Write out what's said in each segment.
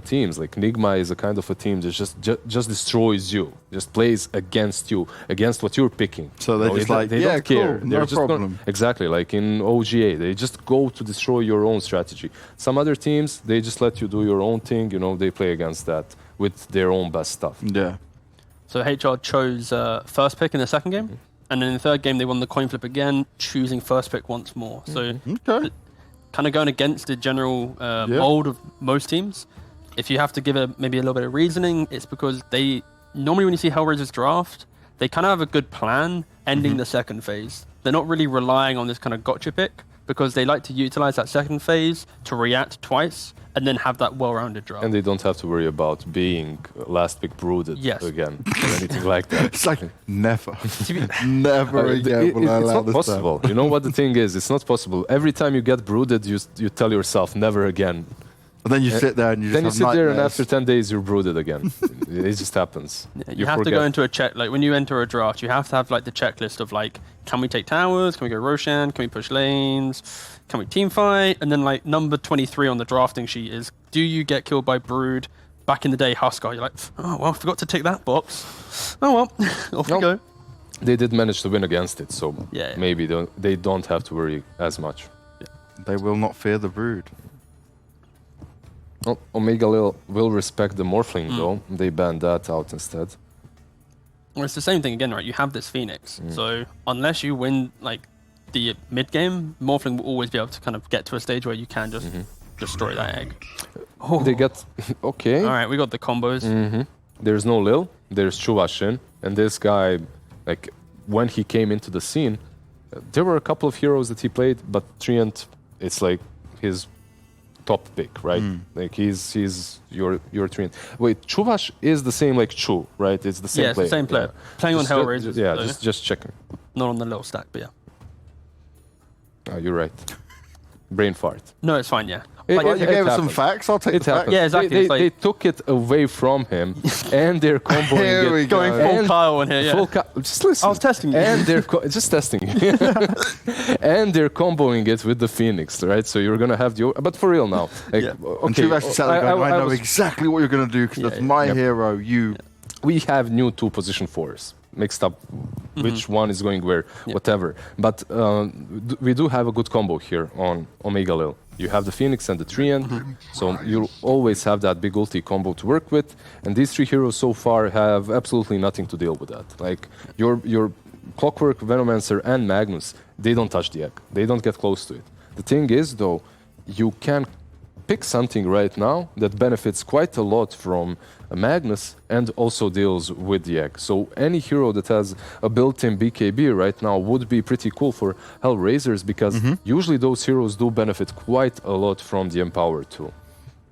teams. Like Nigma is a kind of a team that just destroys you, just plays against you, against what you're picking. So they're just like, they yeah, don't care. cool, They're no just problem. Exactly, like in OGA, they just go to destroy your own strategy. Some other teams, they just let you do your own thing. You know, they play against that with their own best stuff. Yeah. So HR chose first pick in the second game, and then in the third game they won the coin flip again, choosing first pick once more. So Okay. kind of going against the general mold of most teams. If you have to give maybe a little bit of reasoning, it's because they normally when you see HellRaisers draft, they kind of have a good plan ending the second phase. They're not really relying on this kind of gotcha pick because they like to utilize that second phase to react twice and then have that well-rounded draft. And they don't have to worry about being last pick brooded again or anything like that. It's like never, never again will I it's allow not this possible. You know what the thing is? It's not possible. Every time you get brooded, you tell yourself never again. And then you sit there and you just then you have sit there and nightmares. after 10 days you're brooded again. It just happens. Yeah, you have to go into a check, like when you enter a draft, you have to have like the checklist of like, can we take towers? Can we go Roshan? Can we push lanes? Can we team fight? And then like number 23 on the drafting sheet is, do you get killed by Brood? Back in the day, Huskar, you're like, oh, well, I forgot to tick that box. Oh, well, off we go. They did manage to win against it, so Yeah. maybe they don't have to worry as much. They will not fear the brood. Well, Omegalil will respect the Morphling, though. They banned that out instead. Well, it's the same thing again, right? You have this Phoenix. So unless you win like the mid game, Morphling will always be able to kind of get to a stage where you can just destroy that egg. They get... okay. All right, we got the combos. There's no Lil, there's Chuvashin, and this guy, like, when he came into the scene, there were a couple of heroes that he played, but Treant, it's like his top pick, right? Like, he's your Treant. Wait, Chuvash is the same like Chu, right? It's the same player. Yeah, it's the same player. Playing on HellRaisers. Yeah, though. just checking. Not on the little stack, but yeah. Oh, you're right. Brain fart. No, it's fine, yeah. Well, you gave us some happens. facts, I'll take It the facts. happened. Yeah, exactly. They took it away from him, and they're comboing Here we it. go. Going full And Kyle in here, yeah. Just listen. I was testing you. And they're just testing you. And they're comboing it with the Phoenix, right? So you're gonna have the... But for real now. Like, And okay, two actually sat there going, I know was- exactly what you're going to do because that's my hero, you... We have new 2 position 4s mixed up, which one is going where, whatever. But we do have a good combo here on Omegalil. You have the Phoenix and the Treant, so you always have that big ulti combo to work with. And these 3 heroes so far have absolutely nothing to deal with that. Like your Clockwork, Venomancer, and Magnus, they don't touch the egg. They don't get close to it. The thing is, though, you can pick something right now that benefits quite a lot from Magnus and also deals with the egg. So any hero that has a built-in BKB right now would be pretty cool for HellRaisers because usually those heroes do benefit quite a lot from the Empower too.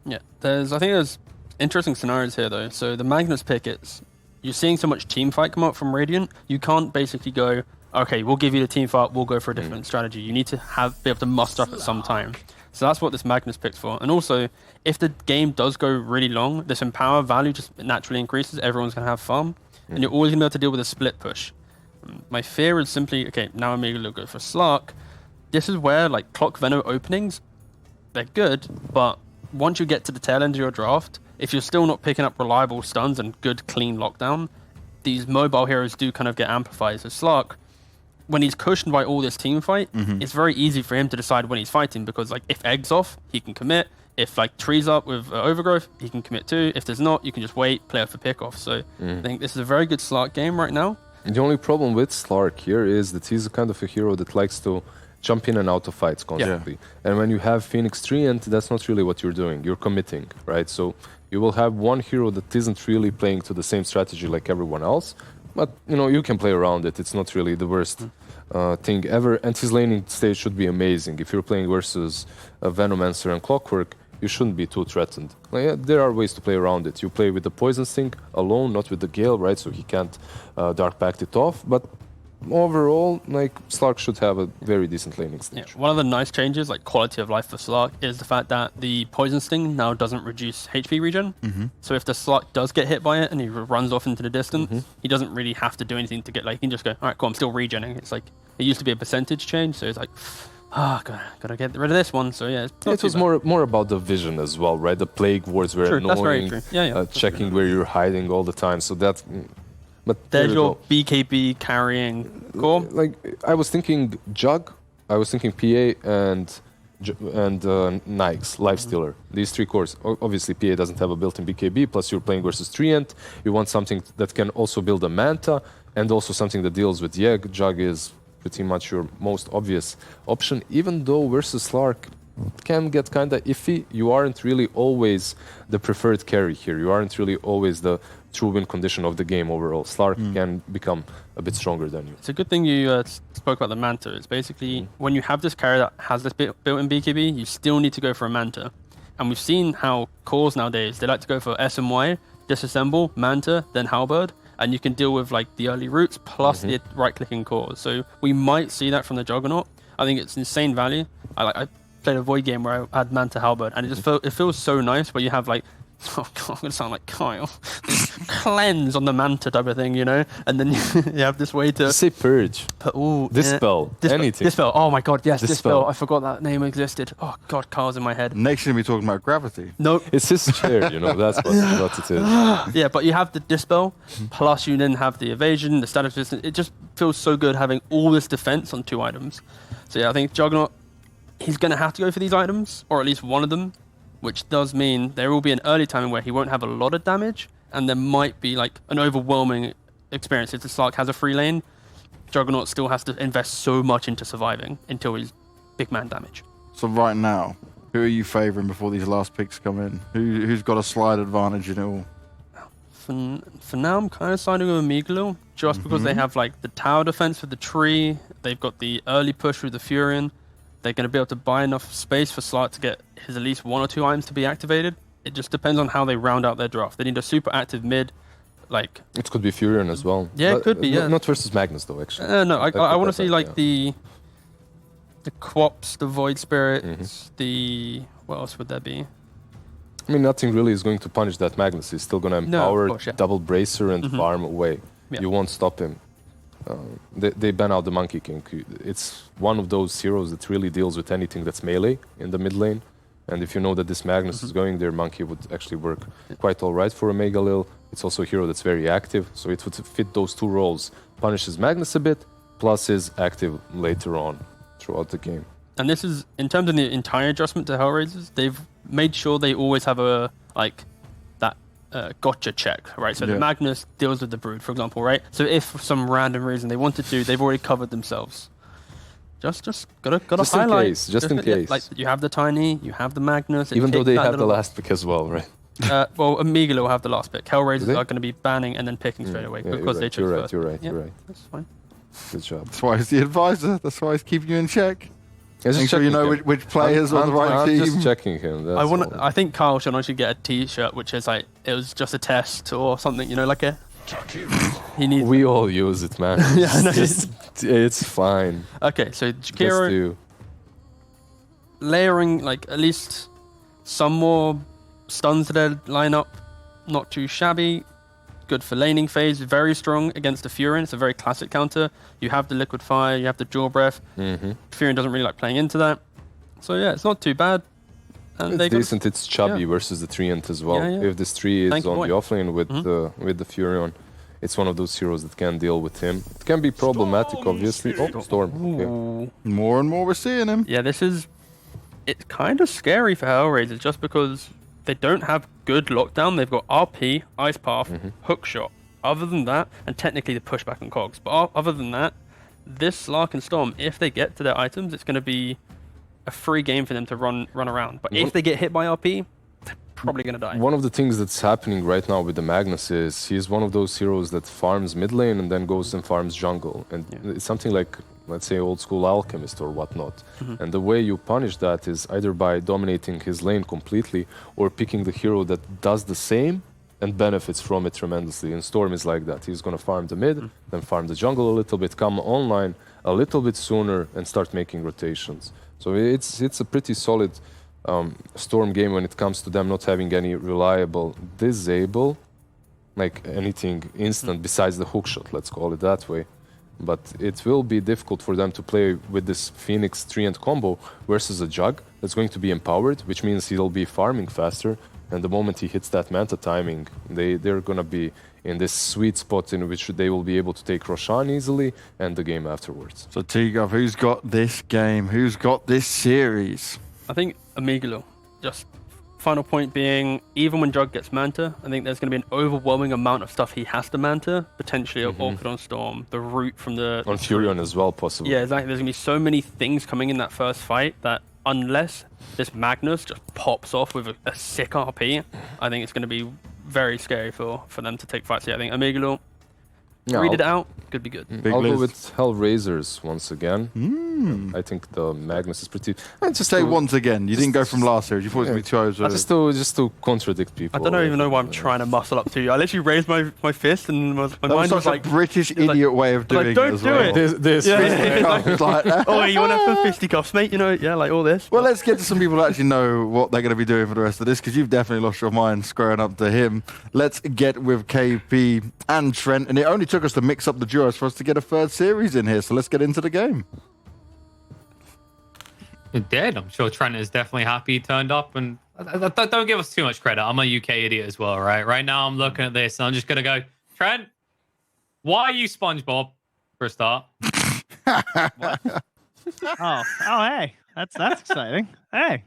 Yeah, I think there's interesting scenarios here though. So the Magnus pick, you're seeing so much team fight come up from Radiant, you can't basically go, okay, we'll give you the team fight, we'll go for a different strategy. You need to be able to muster up at some time. So that's what this Magnus pick's for. And also, if the game does go really long, this Empower value just naturally increases. Everyone's going to have farm. And you're always going to be able to deal with a split push. My fear is simply, okay, now I'm going to go for Slark. This is where, like, Clock Venom openings, they're good, but once you get to the tail end of your draft, if you're still not picking up reliable stuns and good, clean lockdown, these mobile heroes do kind of get amplified. So Slark, when he's cushioned by all this team fight, it's very easy for him to decide when he's fighting because, like, if Egg's off, he can commit. If, like, Tree's up with Overgrowth, he can commit too. If there's not, you can just wait, play off for pickoff. So I think this is a very good Slark game right now. The only problem with Slark here is that he's a kind of a hero that likes to jump in and out of fights constantly. And when you have Phoenix Treant, that's not really what you're doing. You're committing, right? So you will have one hero that isn't really playing to the same strategy like everyone else, but, you know, you can play around it. It's not really the worst thing ever. And his laning stage should be amazing. If you're playing versus Venomancer and Clockwork, you shouldn't be too threatened. Like, yeah, there are ways to play around it. You play with the Poison Sting alone, not with the Gale, right? So he can't Dark Pact it off. But overall, like, Slark should have a very decent laning stage. Yeah, one of the nice changes, like quality of life for Slark, is the fact that the Poison Sting now doesn't reduce HP regen. So if the Slark does get hit by it and he runs off into the distance, he doesn't really have to do anything to get, like, he can just go, all right, cool, I'm still regenning. It's like, it used to be a percentage change, so it's like gotta get rid of this one. So yeah, it's not It was more about the vision as well, right? The plague wards were true, annoying. that's very true. Yeah. Checking where you're hiding all the time. So that. But There's your go. BKB carrying core. Like I was thinking Jug, I was thinking PA and Nikes, Lifestealer. These three cores. Obviously, PA doesn't have a built-in BKB. Plus, you're playing versus Treant. You want something that can also build a Manta, and also something that deals with Yegg. Jug is pretty much your most obvious option, even though versus Slark can get kind of iffy. You aren't really always the preferred carry here. You aren't really always the true win condition of the game overall. Slark can become a bit stronger than you. It's a good thing you spoke about the Manta. It's basically when you have this carry that has this built-in BKB, you still need to go for a Manta. And we've seen how cores nowadays, they like to go for SMY, Disassemble, Manta, then Halberd, and you can deal with like the early roots plus the right-clicking cores. So we might see that from the Juggernaut. I think it's insane value. I played a Void game where I had Manta Halberd, and it feels so nice where you have like, oh god, I'm gonna sound like Kyle. This cleanse on the Manta type of thing, you know, and then you have this way to Just say Purge, Dispel, anything. Dispel. Oh my god, yes, Dispel. Dispel. I forgot that name existed. Oh god, Kyle's in my head. Next thing we're talking about Gravity. No, It's his chair, you know. That's what it is. yeah, but you have the Dispel, plus you then have the evasion, the status resistance. It just feels so good having all this defense on 2 items. So yeah, I think Juggernaut, he's gonna have to go for these items, or at least one of them, which does mean there will be an early timing where he won't have a lot of damage, and there might be like an overwhelming experience. If the Slark has a free lane, Juggernaut still has to invest so much into surviving until he's big man damage. So right now, who are you favouring before these last picks come in? Who's got a slight advantage in it all? For now, I'm kind of siding with Omegalil, just because they have like the tower defense for the tree, they've got the early push with the Furion. They're going to be able to buy enough space for Slark to get his at least 1 or 2 items to be activated. It just depends on how they round out their draft. They need a super active mid, like... It could be Furion as well. Yeah, it could be, yeah. Not versus Magnus, though, actually. No, I want to see, like, the Quops, the Void Spirits, the... What else would there be? I mean, nothing really is going to punish that Magnus. He's still going to empower double Bracer and farm away. Yeah. You won't stop him. They ban out the Monkey King. It's one of those heroes that really deals with anything that's melee in the mid lane. And if you know that this Magnus is going there, Monkey would actually work quite alright for Omegalil. It's also a hero that's very active, so it would fit those 2 roles. Punishes Magnus a bit, plus is active later on throughout the game. And this is, in terms of the entire adjustment to HellRaisers, they've made sure they always have a, like, that gotcha check, right? So the Magnus deals with the Brood, for example, right? So if for some random reason they wanted to, they've already covered themselves. Just gotta highlight. Just in case. Like, you have the Tiny, you have the Magnus. Even though they have the last pick as well, right? Well, Omegalil will have the last pick. HellRaisers are going to be banning and then picking straight away because they took first. You're right. That's fine. Good job. That's why he's the advisor. That's why he's keeping you in check. Make sure you know which players are the right team. I'm just checking him. That's I think Kyle should actually get a T-shirt which is like, it was just a test or something, you know, like a... He needs... We all use it, man. Yeah, I know. It's fine. Okay, so Jakiro layering like at least some more stuns to their lineup, not too shabby. Good for laning phase, very strong against the Furion. It's a very classic counter. You have the Liquid Fire, you have the Jaw Breath. Furion doesn't really like playing into that. So yeah, it's not too bad. And it's decent. It's chubby versus the Treant as well. If this tree is on the offlane with the Furion, it's one of those heroes that can deal with him. It can be problematic, obviously. Oh, Storm. Okay. More and more we're seeing him. Yeah, it's kind of scary for HellRaisers just because they don't have good lockdown. They've got RP, Ice Path, Hookshot. Other than that, and technically the pushback on cogs, but other than that, this Slark and Storm, if they get to their items, it's going to be a free game for them to run around. But if they get hit by RP, they're probably going to die. One of the things that's happening right now with the Magnus is he's one of those heroes that farms mid lane and then goes and farms jungle. And it's something like, let's say, old school Alchemist or whatnot. And the way you punish that is either by dominating his lane completely or picking the hero that does the same and benefits from it tremendously. And Storm is like that. He's going to farm the mid, then farm the jungle a little bit, come online a little bit sooner and start making rotations. So it's a pretty solid Storm game when it comes to them not having any reliable disable, like anything instant besides the hookshot, let's call it that way. but it will be difficult for them to play with this Phoenix Treant combo versus a Jug that's going to be empowered, which means he'll be farming faster. And the moment he hits that Manta timing, they're going to be in this sweet spot in which they will be able to take Roshan easily and the game afterwards. So T-Gov, who's got this game? Who's got this series? I think Omegalil. Just final point being, even when Jug gets Manta, I think there's going to be an overwhelming amount of stuff he has to Manta, potentially Orchid on Storm, the root from the... On Furion as well, possibly. Yeah, exactly. There's going to be so many things coming in that first fight that unless this Magnus just pops off with a sick RP, I think it's going to be very scary for them to take fights here. I think Omegalil, read it out, could be good. I'll go with HellRaisers once again. I think the Magnus is pretty... Just say once again. You didn't go from last series. You thought it was going to be 2 just to contradict people. I don't even know why I'm trying to muscle up to you. I literally raised my fist and my mind was like... a British idiot way of doing it don't as do well. it. This Oh, you want to have fisticuffs, mate? You know, yeah, like all this. Well, let's get to some people who actually know what they're going to be doing for the rest of this, because you've definitely lost your mind squaring up to him. Let's get with KP and Trent, and it only took us to mix up the duos for us to get a third series in here, so let's get into the game. It did. I'm sure Trent is definitely happy he turned up, and don't give us too much credit. I'm a UK idiot as well, right? Right now I'm looking at this and I'm just going to go, Trent, why are you SpongeBob for a start? Oh, hey, that's exciting. Hey,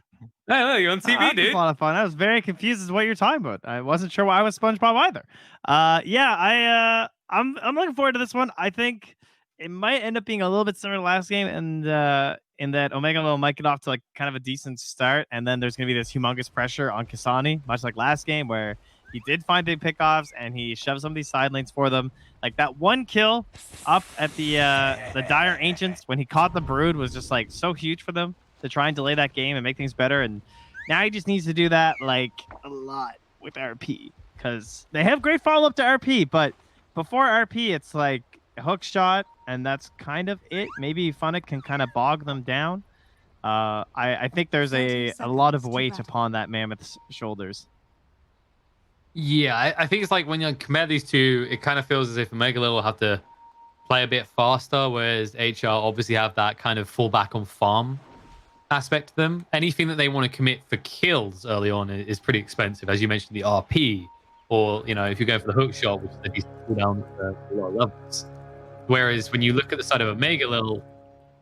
Hey, you're on TV, that's dude. a lot of fun. I was very confused as to what you're talking about. I wasn't sure why I was SpongeBob either. I'm looking forward to this one. I think it might end up being a little bit similar to last game, and in that Omegalil might get off to like kind of a decent start, and then there's going to be this humongous pressure on Kasani, much like last game where he did find big pickoffs and he shoved some of these side lanes for them. Like that one kill up at the Dire Ancients when he caught the Brood was just like so huge for them to try and delay that game and make things better. And now he just needs to do that like a lot with RP, because they have great follow up to RP, but before RP it's like a hook shot and that's kind of it. Maybe Funnick can kind of bog them down. I think there's a lot of weight upon that Mammoth's shoulders. Yeah, I think it's like when you compare these two, it kind of feels as if Omegalil will have to play a bit faster, whereas HR obviously have that kind of fall back on farm aspect to them. Anything that they want to commit for kills early on is pretty expensive, as you mentioned, the RP, or if you go for the hook shot, which is a decent cooldown for a lot of levels. Whereas when you look at the side of Omegalil,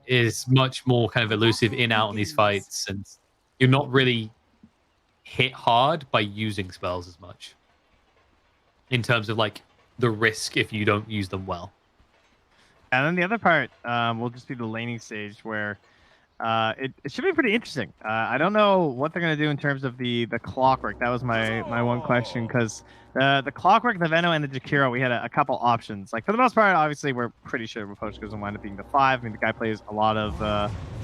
is much more kind of elusive in out on these fights, and you're not really hit hard by using spells as much in terms of like the risk if you don't use them well. And then the other part will just be the laning stage, where it should be pretty interesting. I don't know what they're going to do in terms of the clockwork. That was my one question, because the clockwork, the Veno, and the Jakiro, we had a couple options. Like for the most part, obviously, we're pretty sure Rapprochka is going to wind up being the 5. I mean, the guy plays a lot of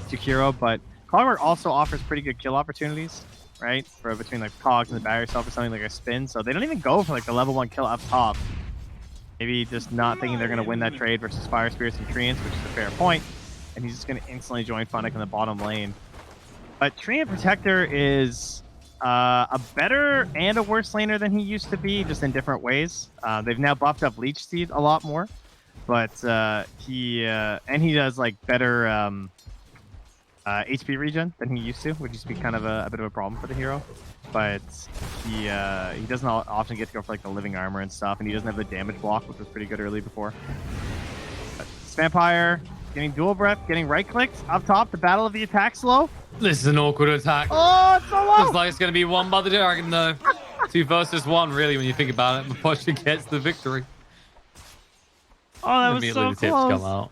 Jakiro, but clockwork also offers pretty good kill opportunities, right? For between like cogs and the barrier itself or something like a spin. So they don't even go for like the level 1 kill up top. Maybe just not thinking they're going to win that trade versus Fire Spirits and Treants, which is a fair point. And he's just going to instantly join Funnick in the bottom lane. But Treant Protector is a better and a worse laner than he used to be, just in different ways. They've now buffed up Leech Seed a lot more. But he does like better HP regen than he used to, which used to be kind of a bit of a problem for the hero. But he doesn't often get to go for like the living armor and stuff, and he doesn't have the damage block, which was pretty good early before. But Vampire getting dual breath, getting right clicked up top, the battle of the attack slow. This is an awkward attack. Oh, it's so low! Looks like it's going to be won by the Dragon though. 2 versus 1 really when you think about it. Rapprochka gets the victory. Oh, that was Immediately so the tips close. come out.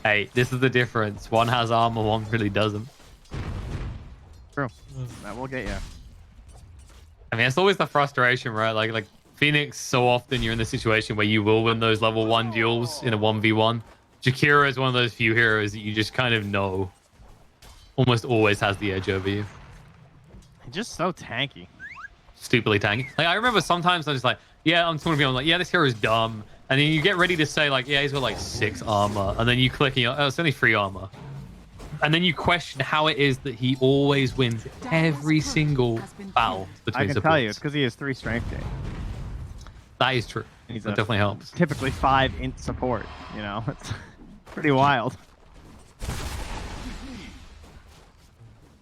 Hey, this is the difference. One has armor, one really doesn't. True. That will get you. I mean, it's always the frustration, right? Like Phoenix, so often you're in the situation where you will win those level 1 duels in a 1v1. Jakiro is one of those few heroes that you just kind of know almost always has the edge over you. He's just so tanky. Stupidly tanky. Like, I remember sometimes I'm just like, yeah, I'm like, yeah, this hero's dumb. And then you get ready to say, like, yeah, he's got like 6 armor. And then you click and you're like, oh, it's only 3 armor. And then you question how it is that he always wins every single battle between I can supports. tell you, it's because he has 3 strength gain. That is true. He's That definitely helps. typically 5 int support. You know, it's pretty wild.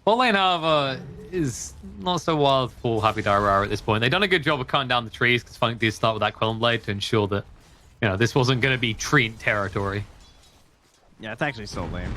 Bot lane, however, is not so wild for Happy Diarrhea at this point. They've done a good job of cutting down the trees because Funk did start with that Quillen Blade to ensure that, you know, this wasn't going to be treant territory. Yeah, it's actually so lame.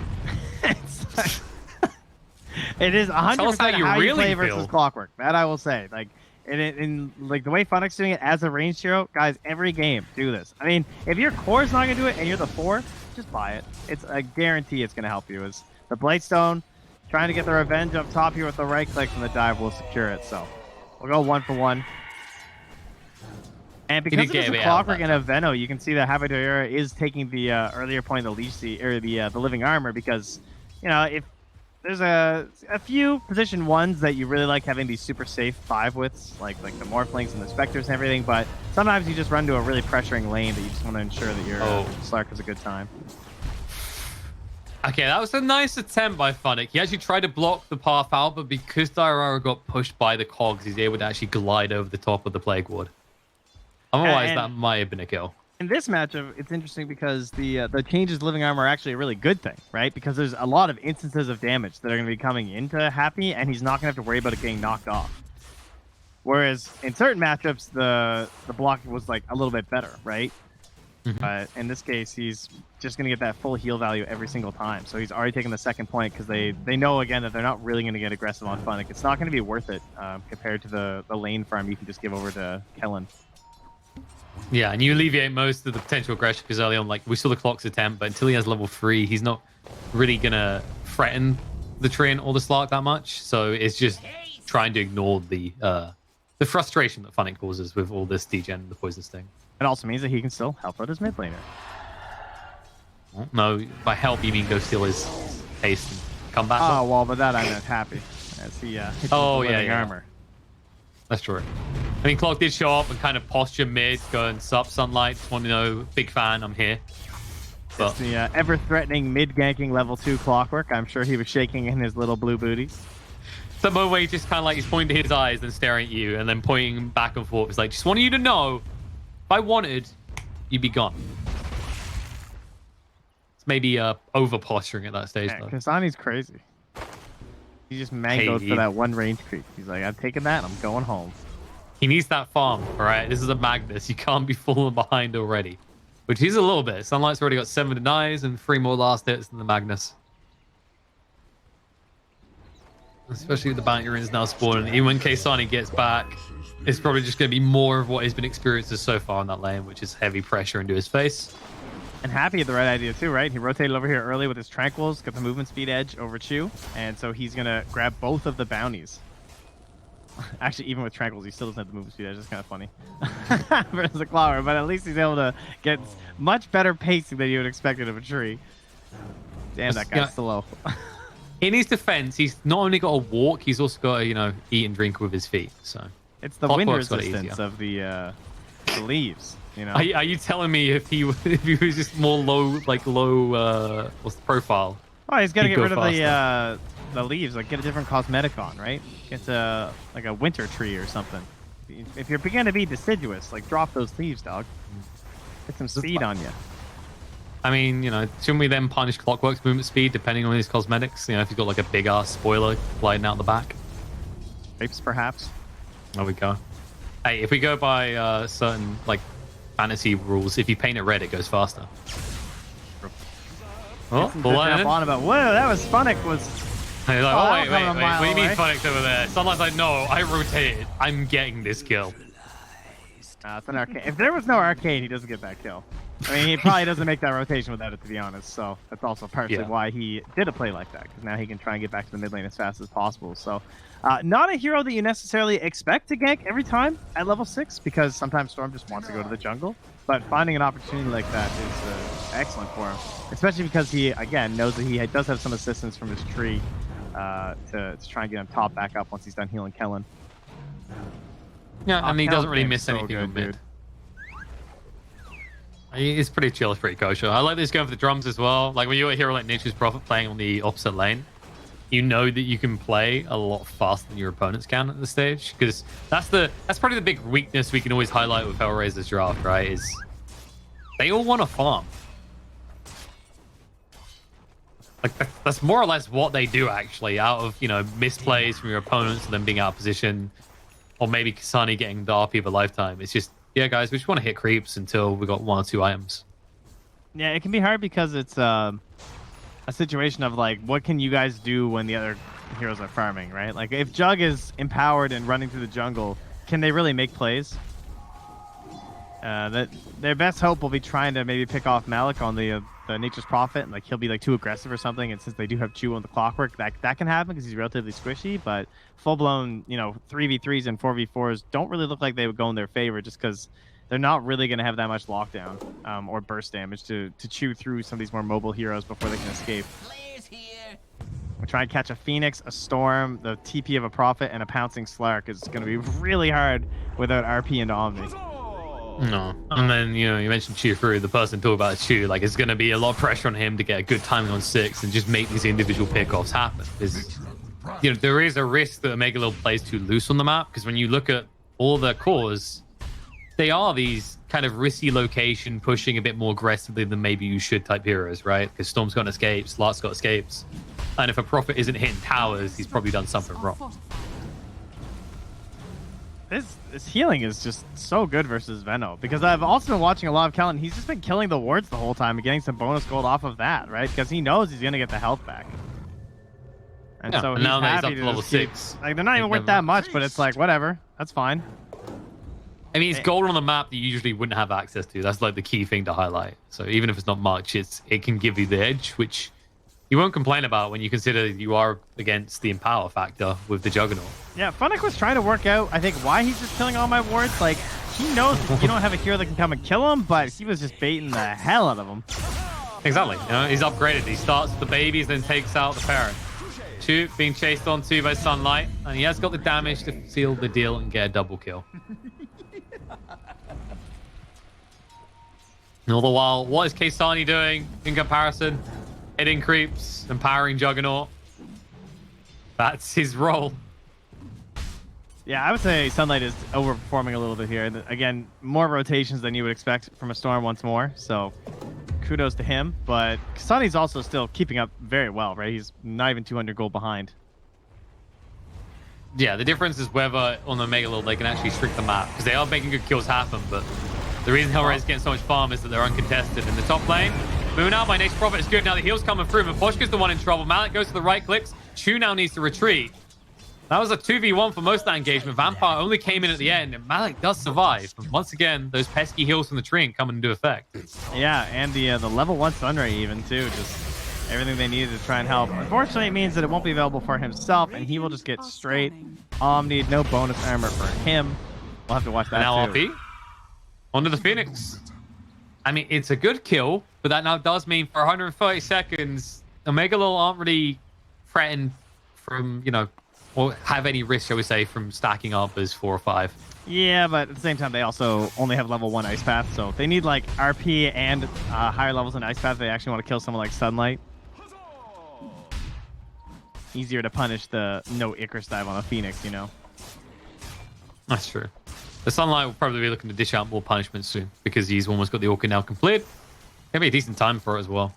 It is 100% how you you really play feel. versus Clockwork. That I will say. Like, in like the way Funnick's doing it as a ranged hero, guys, every game do this. I mean, if your core's not gonna do it and you're the 4, just buy it. It's a guarantee it's gonna help you. Is the Bladestone trying to get the revenge up top here with the right clicks and the dive will secure it. So we'll go 1 for 1. And because it is a Clockwork and a Veno, you can see that Havadora is taking the earlier point of the Leech Seed, or the Living Armor, because, you know, if there's a few position 1s that you really like having these super safe 5-withs, like the Morphlings and the Spectres and everything, but sometimes you just run to a really pressuring lane that you just want to ensure that your Slark has a good time. Okay, that was a nice attempt by Funnick. He actually tried to block the path out, but because Diarrhea got pushed by the cogs, he's able to actually glide over the top of the Plague Ward. Otherwise, that might have been a kill. In this matchup, it's interesting because the changes to Living Armor are actually a really good thing, right? Because there's a lot of instances of damage that are going to be coming into Happy, and he's not going to have to worry about it getting knocked off. Whereas in certain matchups, the block was like a little bit better, right? But in this case, he's just going to get that full heal value every single time. So he's already taken the second point because they know, again, that they're not really going to get aggressive on Funnick. It's not going to be worth it compared to the lane farm you can just give over to Kellen. Yeah, and you alleviate most of the potential aggression because early on, like, we saw the Clock's attempt, but until he has level 3, he's not really going to threaten the Treant or the Slark that much. So it's just trying to ignore the frustration that Funnick causes with all this degen and the Poison Sting. It also means that he can still help out his mid laner. Well, no, by help, you mean go steal his haste and come back? Oh, well, but that I meant Happy. As he hits armor. That's true. I mean, Clock did show up and kind of posture mid, going, sup, Sunlight, just want to know, big fan, I'm here. But it's the ever-threatening mid-ganking level 2 Clockwork. I'm sure he was shaking in his little blue booties. the moment where he just kind of like, he's pointing to his eyes and staring at you and then pointing back and forth. It's like, just wanted you to know, if I wanted, you'd be gone. It's maybe over-posturing at that stage, though. Kasani's crazy. He just mangoed for that one range creep. He's like, I'm taking that, I'm going home. He needs that farm, all right? This is a Magnus. You can't be falling behind already. Which is a little bit. Sunlight's already got 7 denies and 3 more last hits than the Magnus. Especially with the bounty runes now spawning. Even when Kasani gets back, it's probably just going to be more of what he's been experiencing so far in that lane, which is heavy pressure into his face. And Happy had the right idea too, right? He rotated over here early with his Tranquils, got the movement speed edge over Chu, and so he's going to grab both of the bounties. Actually, even with Tranquils, he still doesn't have the movement speed edge. It's kind of funny versus a Clower, but at least he's able to get much better pacing than you would expect out of a tree. Damn, that guy's slow. In his defense, he's not only got to walk, he's also got to, you know, eat and drink with his feet. So it's the wind resistance of the leaves. You know? Are you telling me if he was just more low, what's the profile? Oh, he's got to get rid of the leaves, like get a different cosmetic on, right? Get like a winter tree or something. If you're beginning to be deciduous, like drop those leaves, dog. Get some speed on you. I mean, you know, shouldn't we then punish Clockwork's movement speed depending on his cosmetics? You know, if he's got like a big ass spoiler gliding out the back. Grapes, perhaps. There we go. Hey, if we go by certain like fantasy rules, if you paint it red, it goes faster. Oh, on about whoa, that was Funnick was. He's like, oh, wait. What do you mean Funnick's over there? Sunlight's like, no, I rotated. I'm getting this kill. It's an arcade. If there was no arcade, he doesn't get that kill. I mean, he probably doesn't make that rotation without it, to be honest. So that's also partially why he did a play like that, because now he can try and get back to the mid lane as fast as possible. So not a hero that you necessarily expect to gank every time at level 6, because sometimes Storm just wants to go to the jungle. But finding an opportunity like that is excellent for him, especially because he, again, knows that he does have some assistance from his tree to try and get him top back up once he's done healing Kellen. Yeah, and he doesn't really miss anything on mid. He's pretty chill, it's pretty kosher. I like this going for the drums as well. Like when you got a hero like Nature's Prophet playing on the opposite lane, you know that you can play a lot faster than your opponents can at this stage, because that's probably the big weakness we can always highlight with HellRaisers draft, right? Is they all want to farm. Like that's more or less what they do actually, out of misplays from your opponents and them being out of position, or maybe Kasani getting the RP of a lifetime. It's just, yeah, guys, we just want to hit creeps until we got 1 or 2 items. Yeah, it can be hard because it's a situation of like, what can you guys do when the other heroes are farming, right? Like if Jug is empowered and running through the jungle, can they really make plays? That their best hope will be trying to maybe pick off Malik on the Nature's Prophet, and like he'll be like too aggressive or something. And since they do have Chew on the clockwork, that can happen because he's relatively squishy. But full blown, 3v3s and 4v4s don't really look like they would go in their favor, just because they're not really going to have that much lockdown or burst damage to chew through some of these more mobile heroes before they can escape. We're trying to catch a Phoenix, a Storm, the TP of a Prophet, and a Pouncing Slark is going to be really hard without RP into Omni. No. And then, you mentioned Chew through, the person talking about Chew, like it's going to be a lot of pressure on him to get a good timing on 6 and just make these individual pickoffs happen. Because, there is a risk that Omegalil plays too loose on the map, because when you look at all their cores, they are these kind of risky location, pushing a bit more aggressively than maybe you should type heroes, right? Because Storm's got escapes, Lark's got escapes. And if a Prophet isn't hitting towers, he's probably done something wrong. This healing is just so good versus Veno, because I've also been watching a lot of Kellen. He's just been killing the wards the whole time and getting some bonus gold off of that, right? Because he knows he's going to get the health back. And so he's now that he's happy up to to level just keep, 6. like, they're not even worth that much, but it's like, whatever. That's fine. I mean, it's gold on the map that you usually wouldn't have access to. That's like the key thing to highlight. So even if it's not much, it can give you the edge, which you won't complain about when you consider you are against the empower factor with the Juggernaut. Yeah, Funnick was trying to work out, I think, why he's just killing all my wards. Like, he knows you don't have a hero that can come and kill him, but he was just baiting the hell out of him. Exactly. He's upgraded. He starts with the babies, then takes out the parent. Chew being chased onto by Sunlight, and he has got the damage to seal the deal and get a double kill. And all the while, what is Kasani doing in comparison? Hitting creeps, empowering Juggernaut. That's his role. Yeah, I would say Sunlight is overperforming a little bit here. Again, more rotations than you would expect from a Storm once more, so kudos to him. But Kasani's also still keeping up very well, right? He's not even 200 gold behind. Yeah, the difference is whether on the Omegalil they can actually streak the map, because they are making good kills happen, but the reason HellRaisers is getting so much farm is that they're uncontested. In the top lane, Moon out by Nature's Prophet is good. Now the heal's coming through, but Boschka's the one in trouble. Malik goes to the right clicks. Chew now needs to retreat. That was a 2v1 for most of that engagement. Vampire only came in at the end, and Malik does survive. But once again, those pesky heals from the tree come into effect. Yeah, and the level 1 Sunray even, too. Just everything they needed to try and help. Unfortunately, it means that it won't be available for himself, and he will just get straight Omni. No bonus armor for him. We'll have to watch that, now too. RP. Onto the Phoenix. I mean, it's a good kill, but that now does mean for 130 seconds, Omegalil aren't really threatened from, or have any risk, shall we say, from stacking up as 4 or 5. Yeah, but at the same time, they also only have level 1 Ice Path, so if they need, like, RP and higher levels in Ice Path, they actually want to kill someone like Sunlight. Easier to punish the no Icarus dive on a Phoenix, That's true. The Sunlight will probably be looking to dish out more punishments soon, because he's almost got the Orchid now complete. Maybe a decent time for it as well.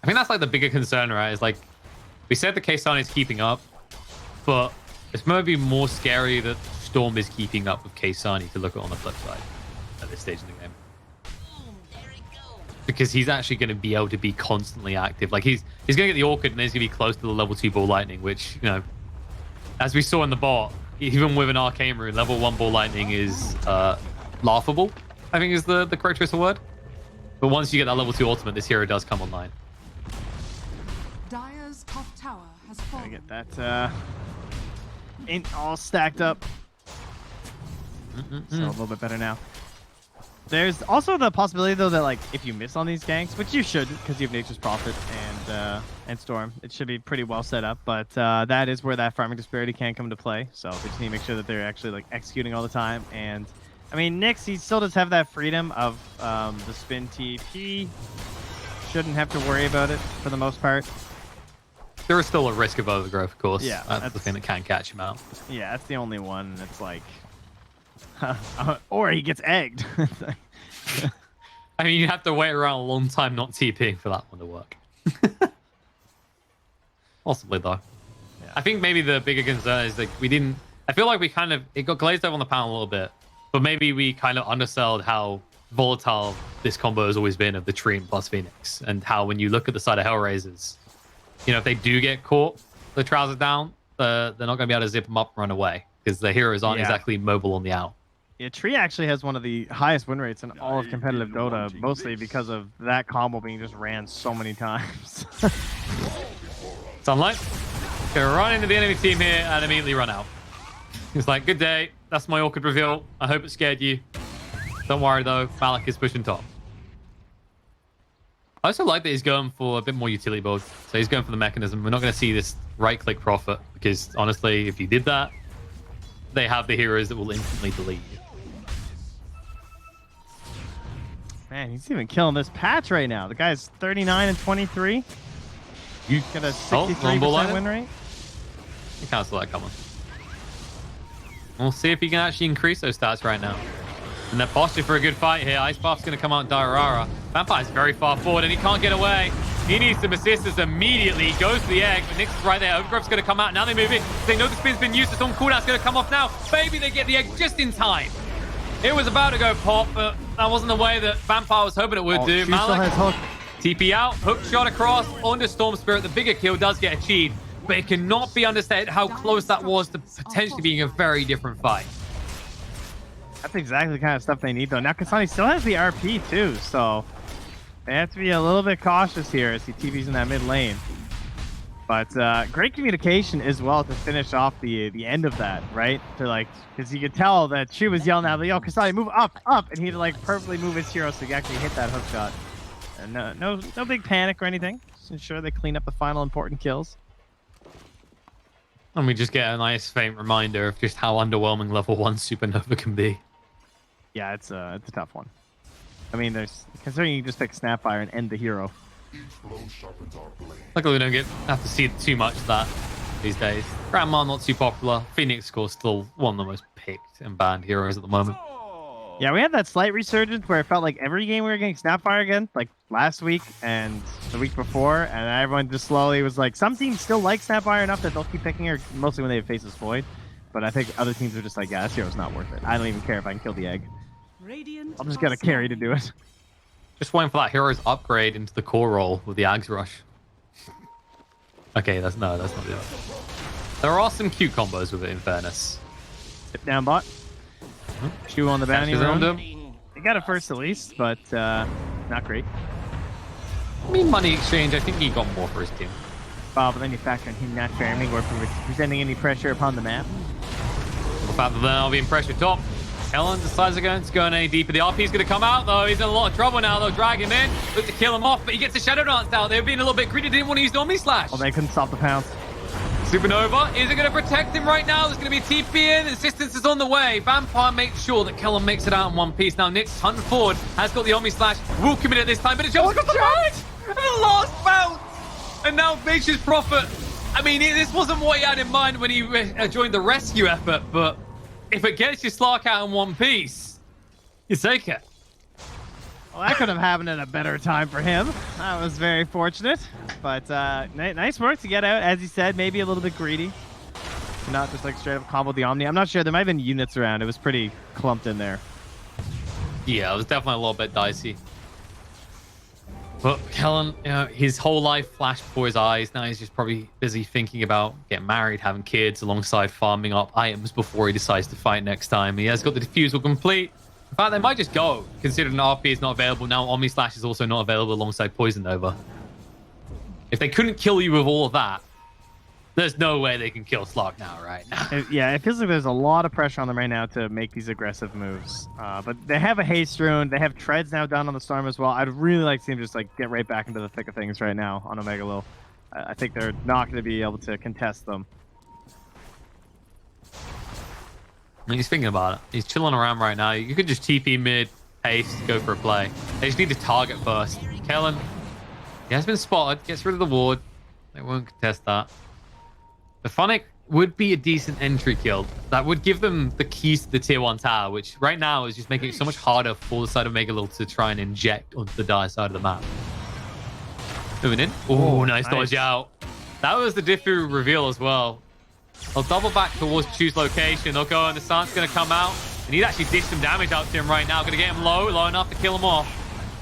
I think that's like the bigger concern, right? Is like, we said the Kasani is keeping up, but it's maybe more scary that Storm is keeping up with Kasani to look at on the flip side at this stage in the game. Because he's actually going to be able to be constantly active. Like he's going to get the Orchid and he's going to be close to the level 2 Ball Lightning, which, as we saw in the bot, even with an Arcane Rune, level 1 Ball Lightning is laughable, I think is the correct choice of word. But once you get that level 2 ultimate, this hero does come online. Dire's top tower has fallen. Gotta get that all stacked up. So a little bit better now. There's also the possibility, though, that like if you miss on these ganks, which you should, because you have Nature's Prophet and Storm, it should be pretty well set up. But that is where that farming disparity can come into play. So they just need to make sure that they're actually like executing all the time. And I mean, Nyx, he still does have that freedom of the spin TP. Shouldn't have to worry about it for the most part. There is still a risk of overgrowth, of course. Yeah, That's the thing that can catch him out. Yeah, that's the only one. It's like, or he gets egged. I mean, you have to wait around a long time not TPing for that one to work. Possibly, though. Yeah. I think maybe the bigger concern is like we didn't... I feel like it got glazed over on the panel a little bit, but maybe we kind of undersold how volatile this combo has always been of the Treant plus Phoenix, and how when you look at the side of HellRaisers, you know, if they do get caught, the trousers down, they're not going to be able to zip them up and run away because the heroes aren't exactly mobile on the out. Yeah, Tree actually has one of the highest win rates in all of competitive Dota, mostly because of that combo being just ran so many times. Sunlight gonna run into the enemy team here and immediately run out. He's like, good day, that's my awkward reveal. I hope it scared you. Don't worry though, Malik is pushing top. I also like that he's going for a bit more utility build. So he's going for the mechanism. We're not going to see this right-click profit because honestly, if you did that, they have the heroes that will instantly delete you. Man, he's even killing this patch right now. The guy's 39 and 23. You got a 63% win rate. You can't see that coming. We'll see if he can actually increase those stats right now. And they're postured for a good fight here. Ice Buff's going to come out and Diarara. Vampire's very far forward and he can't get away. He needs some assistance immediately. He goes for the egg, but Nyx is right there. Overgrowth's going to come out. Now they move it. They know the spin's been used. It's on cooldown's going to come off now. Maybe they get the egg just in time. It was about to go pop, but that wasn't the way that Vampire was hoping it would do. Malik, TP out, hook shot across onto Storm Spirit. The bigger kill does get achieved, but it cannot be understated how close that was to potentially being a very different fight. That's exactly the kind of stuff they need, though. Now, Kasani still has the RP, too, so they have to be a little bit cautious here as he TPs in that mid lane. But great communication as well to finish off the end of that, right? To like, because you could tell that she was yelling out, "Yo, Kasani, move up, up!" and he'd like perfectly move his hero so he actually hit that hook shot. And no big panic or anything. Just ensure they clean up the final important kills. And we just get a nice faint reminder of just how underwhelming level 1 Supernova can be. Yeah, it's a tough one. I mean, considering you can just pick Snapfire and end the hero. Luckily, we don't have to see too much of that these days. Grandma not too popular. Phoenix Score's still one of the most picked and banned heroes at the moment. Yeah, we had that slight resurgence where it felt like every game we were getting Snapfire again, like last week and the week before, and everyone just slowly was like, some teams still like Snapfire enough that they'll keep picking her, mostly when they have Faceless Void. But I think other teams are just like, yeah, this hero's not worth it. I don't even care if I can kill the egg. I'm just gonna carry to do it. Just waiting for that hero's upgrade into the core role with the Ags Rush. Okay, that's not it. There are some cute combos with it, in fairness. Tip down bot. Chew on the bounty run. He got it first at least, but not great. I mean, money exchange, I think he got more for his team. But then you factor in him not farming or presenting any pressure upon the map. The fact that they'll be in pressure top. Ellen decides to go any deeper. The RP's going to come out, though. He's in a lot of trouble now. They'll drag him in. Look to kill him off, but he gets a Shadow Dance out. They were being a little bit greedy. Didn't want to use the Omni Slash. Well, they couldn't stop the pounce. Supernova, is it going to protect him right now? There's going to be TP in. Assistance is on the way. Vampire makes sure that Kellen makes it out in one piece. Now, Nyx, hunting forward, has got the Omni Slash. Will commit it this time, but it jumps got the right! And the last bounce! And now Vicious Prophet. I mean, this wasn't what he had in mind when he joined the rescue effort, but if it gets you Slark out in one piece, you take it. Well, that could have happened at a better time for him. That was very fortunate. But nice work to get out. As you said, maybe a little bit greedy. Not just like straight up combo the Omni. I'm not sure. There might have been units around. It was pretty clumped in there. Yeah, it was definitely a little bit dicey. But Kellen, you know, his whole life flashed before his eyes. Now he's just probably busy thinking about getting married, having kids, alongside farming up items before he decides to fight next time. He has got the defusal complete. In fact, they might just go, considering RP is not available. Now Omni Slash is also not available alongside Poison Nova. If they couldn't kill you with all of that, there's no way they can kill Slark now, right? Yeah, it feels like there's a lot of pressure on them right now to make these aggressive moves. But they have a haste rune. They have treads now down on the storm as well. I'd really like to see them just like get right back into the thick of things right now on Omegalil. I think they're not going to be able to contest them. I mean, he's thinking about it. He's chilling around right now. You could just TP mid, haste, go for a play. They just need to target first. Kellen, he has been spotted. Gets rid of the ward. They won't contest that. The Phonic would be a decent entry kill. That would give them the keys to the tier 1 tower, which right now is just making it so much harder for the side of Omegalil to try and inject onto the dire side of the map. Moving in. Oh, nice dodge out. That was the Diffu reveal as well. They'll double back towards Chu's location. They'll go and the Sun's going to come out. And he'd actually dish some damage out to him right now. Going to get him low enough to kill him off.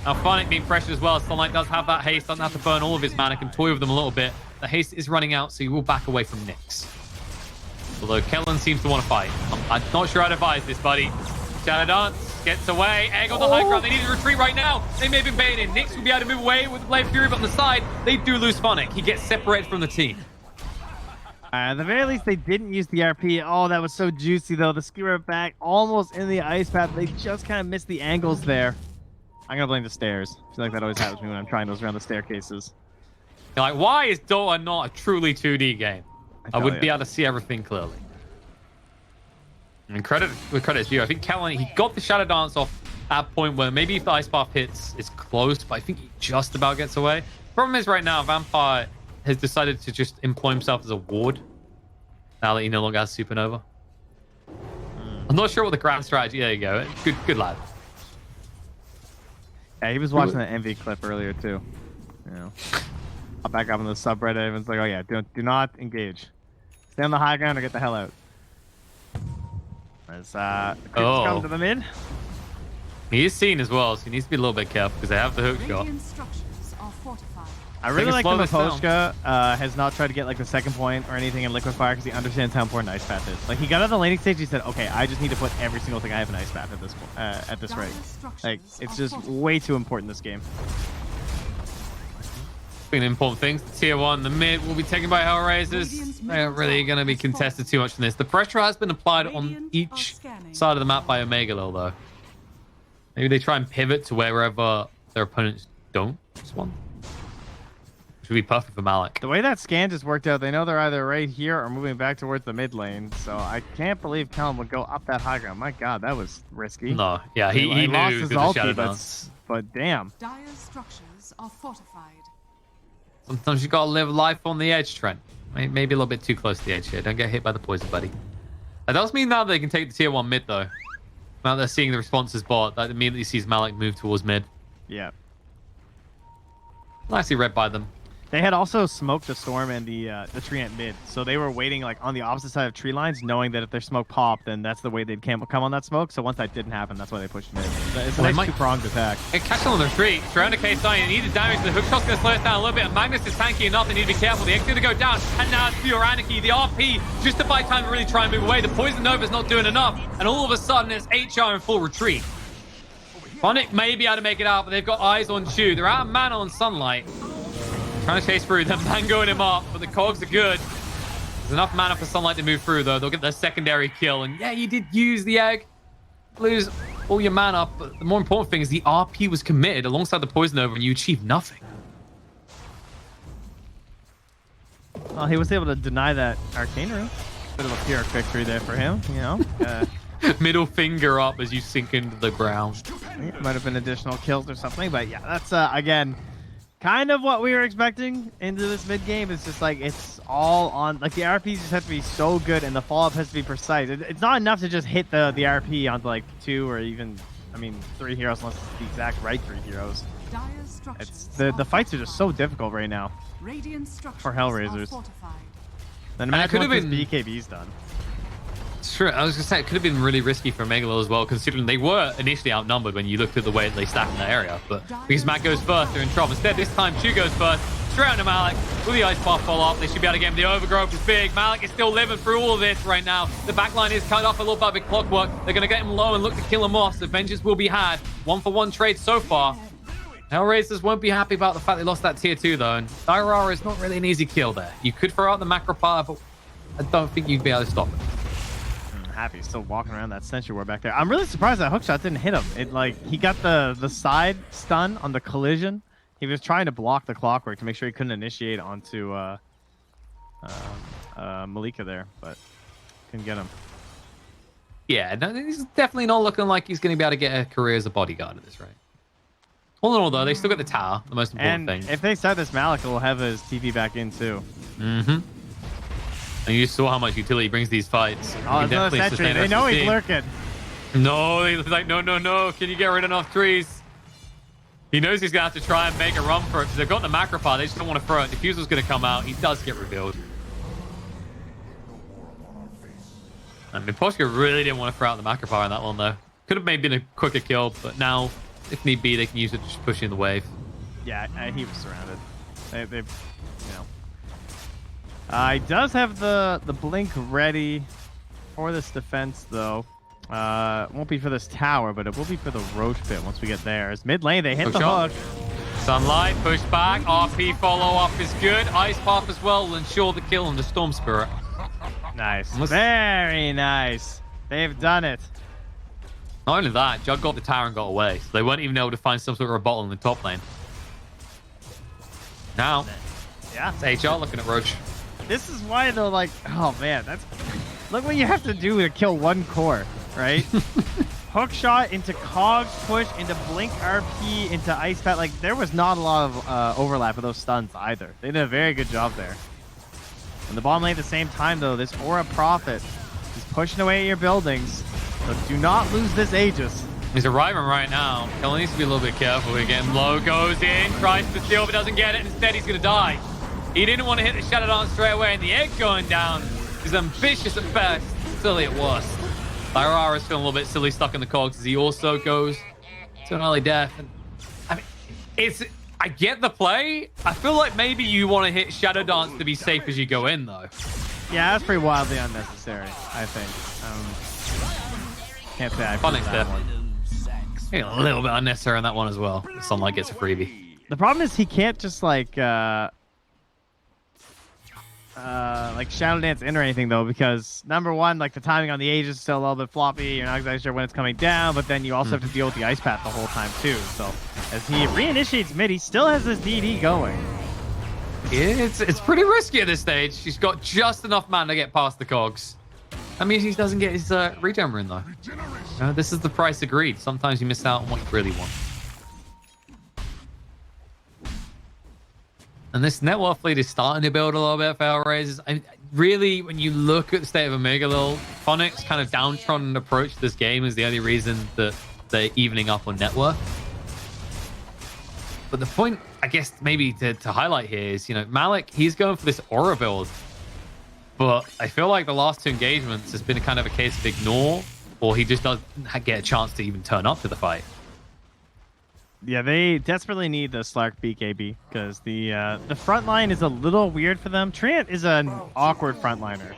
Now, Phonic being pressured as well. Sunlight does have that haste. Doesn't have to burn all of his mana. Can toy with them a little bit. The haste is running out, so he will back away from Nyx. Although Kellen seems to want to fight. I'm not sure I'd advise this, buddy. Shadow Dance gets away. Egg on the high ground. They need to retreat right now. They may have been baited. Nyx will be able to move away with the Blade Fury, but on the side, they do lose Phonic. He gets separated from the team. At the very least, they didn't use the RP. Oh, that was so juicy, though. The skewer back almost in the ice path. They just kind of missed the angles there. I'm going to blame the stairs. I feel like that always happens to me when I'm trying those around the staircases. You're like, why is Dota not a truly 2D game? I would be able to see everything clearly. And credit is due. I think Kellen, he got the Shadow Dance off at a point where maybe if the Ice Path hits, it's close, but I think he just about gets away. Problem is right now, Vampire has decided to just employ himself as a ward now that he no longer has Supernova. I'm not sure what the grand strategy. There you go. Good lad. Yeah, he was watching that MV clip earlier too. You know, I'll back up on the subreddit and it's like, oh yeah, do not engage. Stay on the high ground or get the hell out. As come to the mid. He is seen as well, so he needs to be a little bit careful because they have the hook shot. Radiant structures are fortified. I really like that Maposhka has not tried to get like the second point or anything in Liquid Fire because he understands how important Ice Path is. Like he got out of the laning stage, he said, "Okay, I just need to put every single thing I have in Ice Path at this rate." Like it's just way too important this game. Being important things, the tier 1, the mid will be taken by HellRaisers. They aren't really going to be contested too much from this. The pressure has been applied on each side of the map by Omegalil, though. Maybe they try and pivot to wherever their opponents don't spawn. Which would be perfect for Malik. The way that scan just worked out, they know they're either right here or moving back towards the mid lane. So I can't believe Callum would go up that high ground. My God, that was risky. No, yeah, he lost knew his ulti, but damn. Dire structures are fortified. Sometimes you gotta live life on the edge, Trent. Maybe a little bit too close to the edge here. Don't get hit by the poison, buddy. That does mean now they can take the tier 1 mid, though. Now they're seeing the responses bot. That immediately sees Malik move towards mid. Yeah. Nicely read by them. They had also smoked the storm and the tree ant mid, so they were waiting like on the opposite side of tree lines, knowing that if their smoke popped, then that's the way they'd come on that smoke. So once that didn't happen, that's why they pushed mid. It's a nice two-pronged attack. Hey, catch them on the retreat. Surround the case sign. They need the damage. The hook shot's going to slow us down a little bit. And Magnus is tanky enough. They need to be careful. The X going to go down. And now it's pure anarchy. The RP just to buy time to really try and move away. The Poison Nova's not doing enough. And all of a sudden, it's HR in full retreat. Phonic may be able to make it out, but they've got eyes on Chu. They're out of mana on Sunlight. Trying to chase through them, mangoing him up, but the cogs are good. There's enough mana for Sunlight to move through, though. They'll get their secondary kill. And yeah, you did use the egg. Lose all your mana, but the more important thing is the RP was committed alongside the Poison Over, and you achieved nothing. Well, he was able to deny that Arcane Room. Bit of a pyrrhic victory there for him, you know. Middle finger up as you sink into the ground. It might have been additional kills or something, but yeah, that's, again... kind of what we were expecting into this mid game. It's just like it's all on like the RPs just have to be so good and the follow up has to be precise. It's not enough to just hit the RP onto like 2 or even 3 heroes unless it's the exact right 3 heroes. It's the fights are just so difficult right now for HellRaisers. Then imagine what this BKB's done. Sure, I was going to say, it could have been really risky for Omegalil as well, considering they were initially outnumbered when you looked at the way that they stacked in that area. But because Matt goes first, they're in trouble. Instead, this time, Chu goes first, straight on to Malik. Will the Ice Path follow up? They should be able to get him. The overgrowth is big. Malik is still living through all of this right now. The backline is cut off a little bit of clockwork. They're going to get him low and look to kill him off. So vengeance will be had. 1-for-1 trade so far. HellRaisers won't be happy about the fact they lost that tier 2, though. And Dyrara is not really an easy kill there. You could throw out the macro part, but I don't think you'd be able to stop it. Happy still walking around that sentry ward back there. I'm really surprised that hookshot didn't hit him. It like he got the side stun on the collision. He was trying to block the clockwork to make sure he couldn't initiate onto Malika there, but couldn't get him. Yeah, no, he's definitely not looking like he's going to be able to get a career as a bodyguard at this rate. All in all, though, they still get the tower, the most important And thing. if they start this Malik, will have his TP back in too. Mm-hmm. And you saw how much utility brings these fights. Oh, it's another sentry. They know he's lurking. No, he's like, no, no, no. Can you get rid of enough trees? He knows he's going to have to try and make a run for it because they've got the macro fire. They just don't want to throw it. Diffuser's going to come out. He does get revealed. I mean, Poshka really didn't want to throw out the macro fire on that one, though. Could have maybe been a quicker kill, but now, if need be, they can use it to just push in the wave. Yeah, he was surrounded. They've you know. He does have the blink ready for this defense, though. Won't be for this tower, but it will be for the roach pit once we get there. As mid lane, they hit the hook. Sunlight, push back, RP follow-up is good. Ice Path as well will ensure the kill on the Storm Spirit. Nice. Very nice. They've done it. Not only that, Jug got the tower and got away, so they weren't even able to find some sort of rebuttal in the top lane. Now, Yeah. it's HR looking at Roach. This is why they're like, oh man, that's look what you have to do to kill one core, right? Hook shot into Cogs push into Blink RP into Ice Pat. Like there was not a lot of overlap of those stuns either. They did a very good job there. And the bottom lane at the same time though, this Aura Prophet is pushing away at your buildings. So do not lose this Aegis. He's arriving right now. Kellen needs to be a little bit careful again. Low goes in, tries to steal, but doesn't get it. Instead, he's going to die. He didn't want to hit the Shadow Dance straight away, and the egg going down is ambitious at best, silly at worst. Lyrara's feeling a little bit silly, stuck in the cogs as he also goes to an early death. And, I mean, I get the play. I feel like maybe you want to hit Shadow Dance to be safe as you go in, though. Yeah, that's pretty wildly unnecessary, I think. Can't say I feel that one. Yeah, a little bit unnecessary on that one as well. Sunlight gets a freebie. The problem is he can't just like Shadow Dance in or anything though, because number one, like the timing on the Aegis is still a little bit floppy. You're not exactly sure when it's coming down, but then you also have to deal with the Ice Path the whole time too. So as he reinitiates mid, he still has his DD going. It's pretty risky at this stage. He's got just enough mana to get past the cogs. That means he doesn't get his regen rune though. This is the price agreed. Sometimes you miss out on what you really want. And this net worth lead is starting to build a little bit for HellRaisers. Really, when you look at the state of Omegalil, Phonic's kind of downtrodden approach to this game is the only reason that they're evening up on net worth. But the point, I guess, maybe to highlight here is, Malik, he's going for this aura build. But I feel like the last two engagements has been a kind of a case of ignore, or he just doesn't get a chance to even turn up to the fight. Yeah, they desperately need the Slark BKB because the front line is a little weird for them. Treant is an awkward frontliner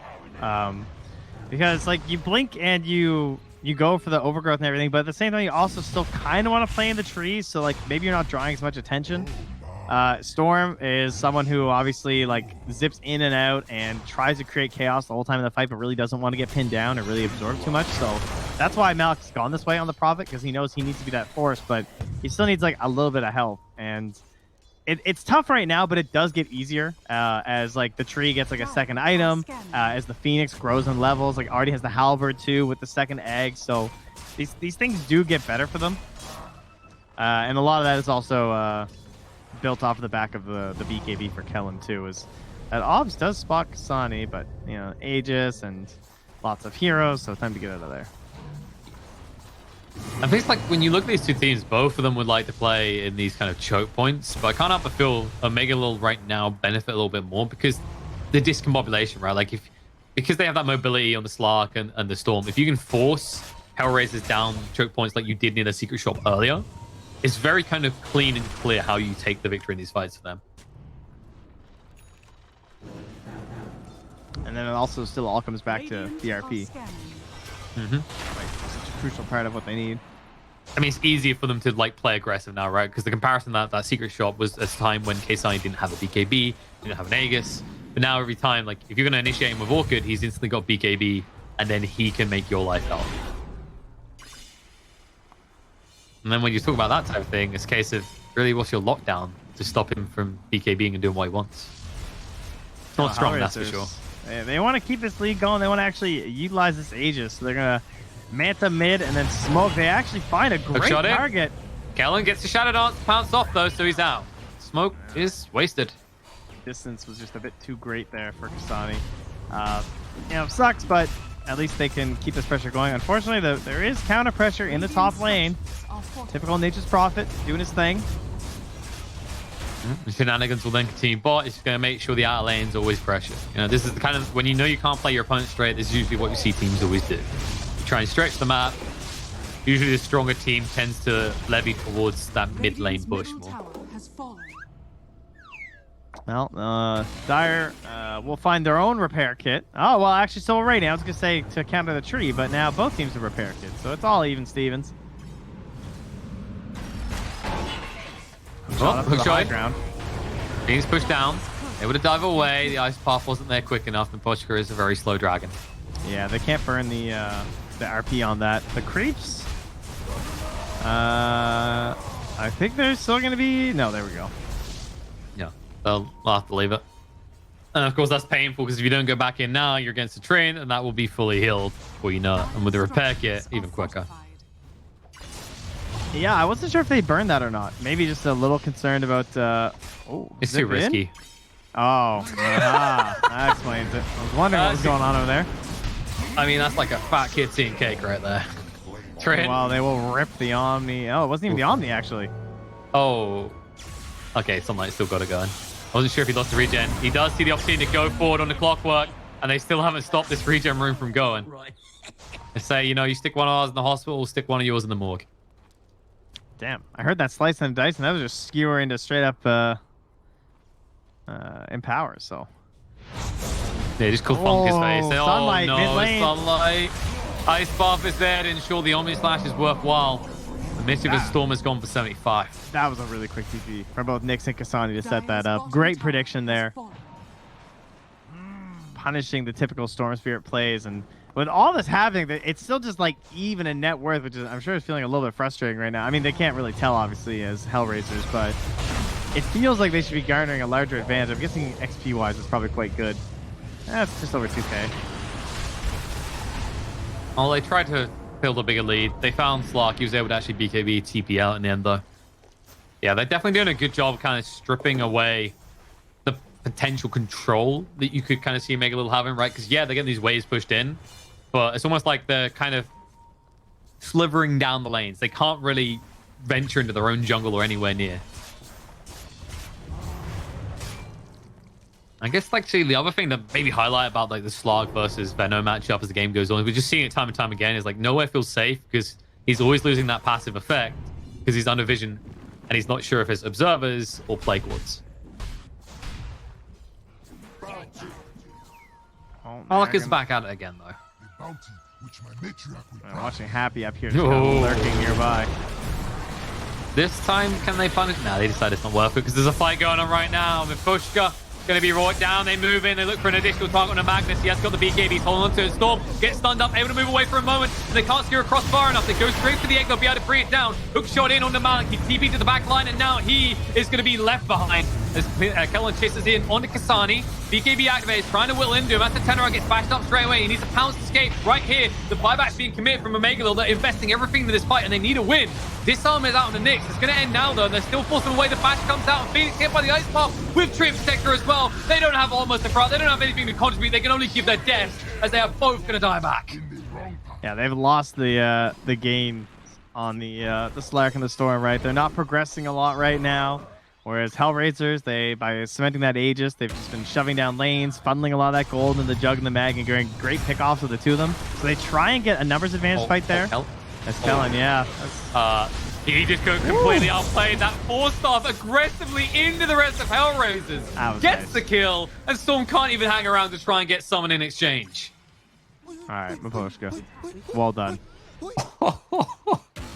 because like you blink and you go for the overgrowth and everything, but at the same time you also still kind of want to play in the trees, so like maybe you're not drawing as much attention. Storm is someone who obviously like zips in and out and tries to create chaos the whole time in the fight, but really doesn't want to get pinned down or really absorb too much. So that's why Malik's gone this way on the Prophet, because he knows he needs to be that force, but he still needs like a little bit of health. And it's tough right now, but it does get easier as like the tree gets like a second item, as the Phoenix grows in levels. Like already has the Halberd too with the second egg. So these things do get better for them, and a lot of that is also built off of the back of the BKB for Kellen too. Is that Obs does spot Kasani, but Aegis and lots of heroes, so time to get out of there. I think it's like when you look at these two teams, both of them would like to play in these kind of choke points, but I can't help but feel Omegalil right now benefit a little bit more because the discombobulation, right? Like because they have that mobility on the Slark and the Storm, if you can force HellRaisers down choke points like you did near the secret shop earlier, it's very kind of clean and clear how you take the victory in these fights for them. And then it also still all comes back to DRP. Mm-hmm. Like such a crucial part of what they need. I mean, it's easier for them to like play aggressive now, right? Because the comparison that secret shop was a time when Kasani didn't have a BKB, didn't have an Aegis. But now every time, like if you're going to initiate him with Orchid, he's instantly got BKB, and then he can make your life hell. And then when you talk about that type of thing, it's a case of really what's your lockdown to stop him from BKBing and doing what he wants. It's not strong, that's for sure. They want to keep this lead going. They want to actually utilize this Aegis. So they're going to Manta mid and then smoke. They actually find a great target. Kellen gets the Shadow Dance pounced off though, so he's out. Smoke is wasted. Distance was just a bit too great there for Kasani. Sucks, but at least they can keep this pressure going. Unfortunately, there is counter pressure in the top lane. Typical Nature's Prophet doing his thing. The shenanigans will then continue, but it's going to make sure the outer lane's always pressure. This is the kind of, when you know you can't play your opponent straight, this is usually what you see teams always do. You try and stretch the map. Usually the stronger team tends to levy towards that mid lane push more. Well, Dire will find their own repair kit. Oh, well, actually, so already. I was going to say to counter the tree, but now both teams have repair kits, so it's all even Stevens. Oh, hook shot. Being pushed down. Able to dive away. The ice path wasn't there quick enough, and Pochka is a very slow dragon. Yeah, they can't burn the RP on that. The creeps. I think they're still going to be... No, there we go. Yeah, they'll have to leave it. And of course, that's painful, because if you don't go back in now, you're against the train, and that will be fully healed before you know it. And with the repair kit, even quicker. Yeah, I wasn't sure if they burned that or not. Maybe just a little concerned about... it's too risky. Oh, that explains it. I was wondering what was going on over there. I mean, that's like a fat kid seeing cake right there. Trent. Well, they will rip the Omni. Oh, it wasn't even the Omni, actually. Oh. Okay, Sunlight still got it going. I wasn't sure if he lost the regen. He does see the opportunity to go forward on the clockwork, and they still haven't stopped this regen room from going. Right. They say, you stick one of ours in the hospital, we'll stick one of yours in the morgue. Damn, I heard that slice and dice, and that was just skewer into straight up Empower, so. Yeah, just cool funk his face. Sunlight, oh no, mid-lane. Sunlight. Ice Buff is there to ensure the Omni Slash is worthwhile. The Mischievous Storm has gone for 75. That was a really quick TP from both Nyx and Kasani to set that up. Great prediction there. Punishing the typical Storm Spirit plays, and with all this happening, it's still just like even a net worth, which is I'm sure is feeling a little bit frustrating right now. I mean, they can't really tell obviously as HellRaisers, but it feels like they should be garnering a larger advantage. I'm guessing XP wise it's probably quite good. That's just over 2k. Well, they tried to build a bigger lead. They found Slark. He was able to actually BKB TP out in the end though. Yeah, they're definitely doing a good job kind of stripping away the potential control that you could kind of see Omegalil having, right? Because yeah, they're getting these waves pushed in, but it's almost like they're kind of slivering down the lanes. They can't really venture into their own jungle or anywhere near. I guess actually the other thing that maybe highlight about like the Slark versus Venom matchup as the game goes on, we're just seeing it time and time again, is like nowhere feels safe because he's always losing that passive effect because he's under vision and he's not sure if it's observers or plague wards. Alec is back at it again though. I'm watching Happy up here, just kind of lurking nearby. This time, can they punish? No, they decide it's not worth it because there's a fight going on right now. Mifushka going to be brought down. They move in. They look for an additional target on the Magnus. He has got the BKB. He's holding onto it. Storm gets stunned up, able to move away for a moment. And they can't steer across far enough. They go straight for the egg. They'll be able to bring it down. Hook shot in on the Malik. He TP'd to the back line, and now he is going to be left behind. As Kellen chases in onto Kasani. BKB activates, trying to whittle into him. As the Tenor gets bashed up straight away. He needs a pounce escape right here. The buyback's being committed from Omegalil. They're investing everything into this fight, and they need a win. Disarm is out on the Nyx. It's going to end now, though. They're still forcing away. The bash comes out. Phoenix hit by the ice path with Trip Protector as well. They don't have almost a crowd. They don't have anything to contribute. They can only give their deaths, as they are both going to die back. Yeah, they've lost the game on the Slark and the Storm, right? They're not progressing a lot right now. Whereas HellRaisers, by cementing that Aegis, they've just been shoving down lanes, funneling a lot of that gold into the Jug and the Mag, and getting great pickoffs with the two of them. So they try and get a numbers advantage fight there. That's Kellen, yeah. He just got completely outplayed. That 4-star aggressively into the rest of HellRaisers. Gets nice. The kill, and Storm can't even hang around to try and get someone in exchange. All right, Mifushka. Well done.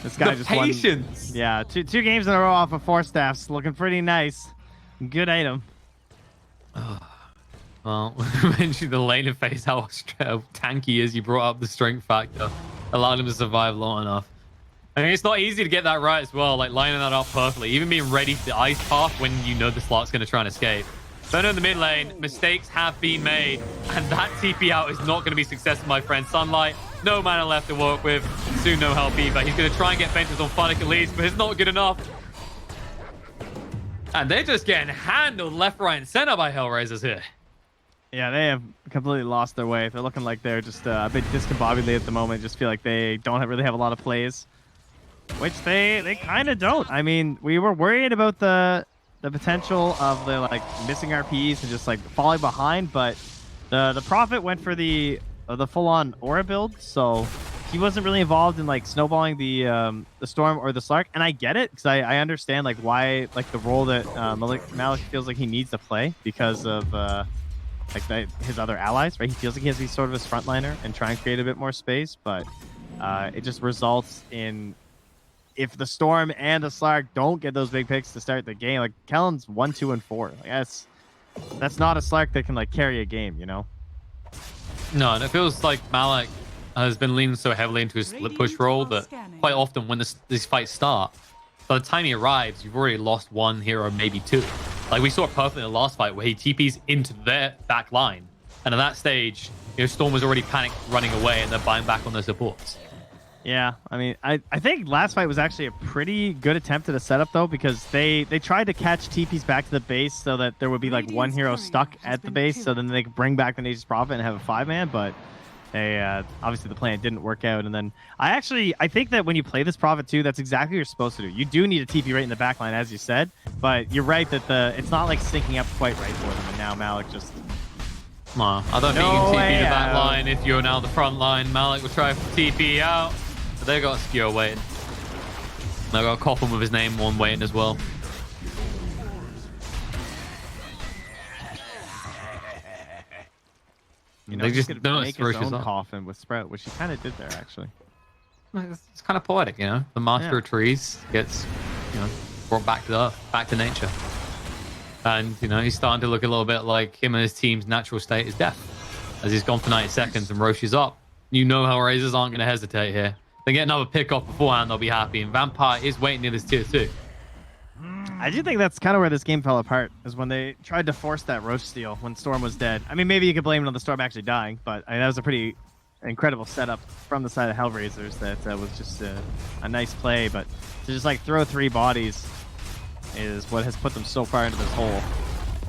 This guy the just patience. won. Yeah, two games in a row off of 4 staffs. Looking pretty nice. Good item. Well, mentioned the laner phase, how tanky he is. You brought up the strength factor. Allowed him to survive long enough. I mean, it's not easy to get that right as well, like lining that up perfectly. Even being ready for the ice path when you know the Slark's going to try and escape. But in the mid lane, mistakes have been made. And that TP out is not going to be successful, my friend. Sunlight, no mana left to work with. soon no help either. He's going to try and get Vengeance on Funnick at least, but it's not good enough. And they're just getting handled left, right, and center by HellRaisers here. Yeah, they have completely lost their way. They're looking like they're just a bit discombobulated at the moment. Just feel like they don't really have a lot of plays, which they kind of don't. I mean, we were worried about the potential of the like missing RPs and just like falling behind, but the Prophet went for the full-on aura build, so he wasn't really involved in like snowballing the Storm or the Slark, and I get it because I understand like why like the role that Malik feels like he needs to play because of his other allies, right? He feels like he has to be sort of his frontliner and try and create a bit more space, but it just results in if the Storm and the Slark don't get those big picks to start the game, like Kellen's 1, 2, and 4. Like that's not a Slark that can like carry a game, you know? No, and it feels like Malik has been leaning so heavily into his split push role that quite often when these fights start, by the time he arrives, you've already lost one hero, maybe two. Like we saw it perfectly in the last fight where he TPs into their back line. And at that stage, Storm was already panicked running away and they're buying back on their supports. Yeah, I mean, I think last fight was actually a pretty good attempt at a setup, though, because they tried to catch TPs back to the base so that there would be, like, one hero stuck at the base, so then they could bring back the Nature's Prophet and have a 5-man, but they obviously the plan didn't work out. And then I think that when you play this Prophet, too, that's exactly what you're supposed to do. You do need a TP right in the backline, as you said, but you're right that it's not, like, syncing up quite right for them, and now Malik just... I don't think you can TP the back line if you're now the front line. Malik will try for TP out. But they got a skewer waiting. They got a coffin with his name on waiting as well. You know, they just just make his own up. coffin with Sprout, which he kind of did there, actually. It's kind of poetic, you know. The master of trees gets, brought back to Earth, back to nature, and he's starting to look a little bit like him and his team's natural state is death, as he's gone for 90 seconds and Roshi's up. You know HellRaisers aren't going to hesitate here. They get another pick off beforehand, they'll be happy. And Vampire is waiting near this tier 2. I do think that's kind of where this game fell apart, is when they tried to force that Roche steal when Storm was dead. I mean, maybe you could blame it on the Storm actually dying, but that was a pretty incredible setup from the side of HellRaisers that was just a nice play. But to just like throw 3 bodies is what has put them so far into this hole.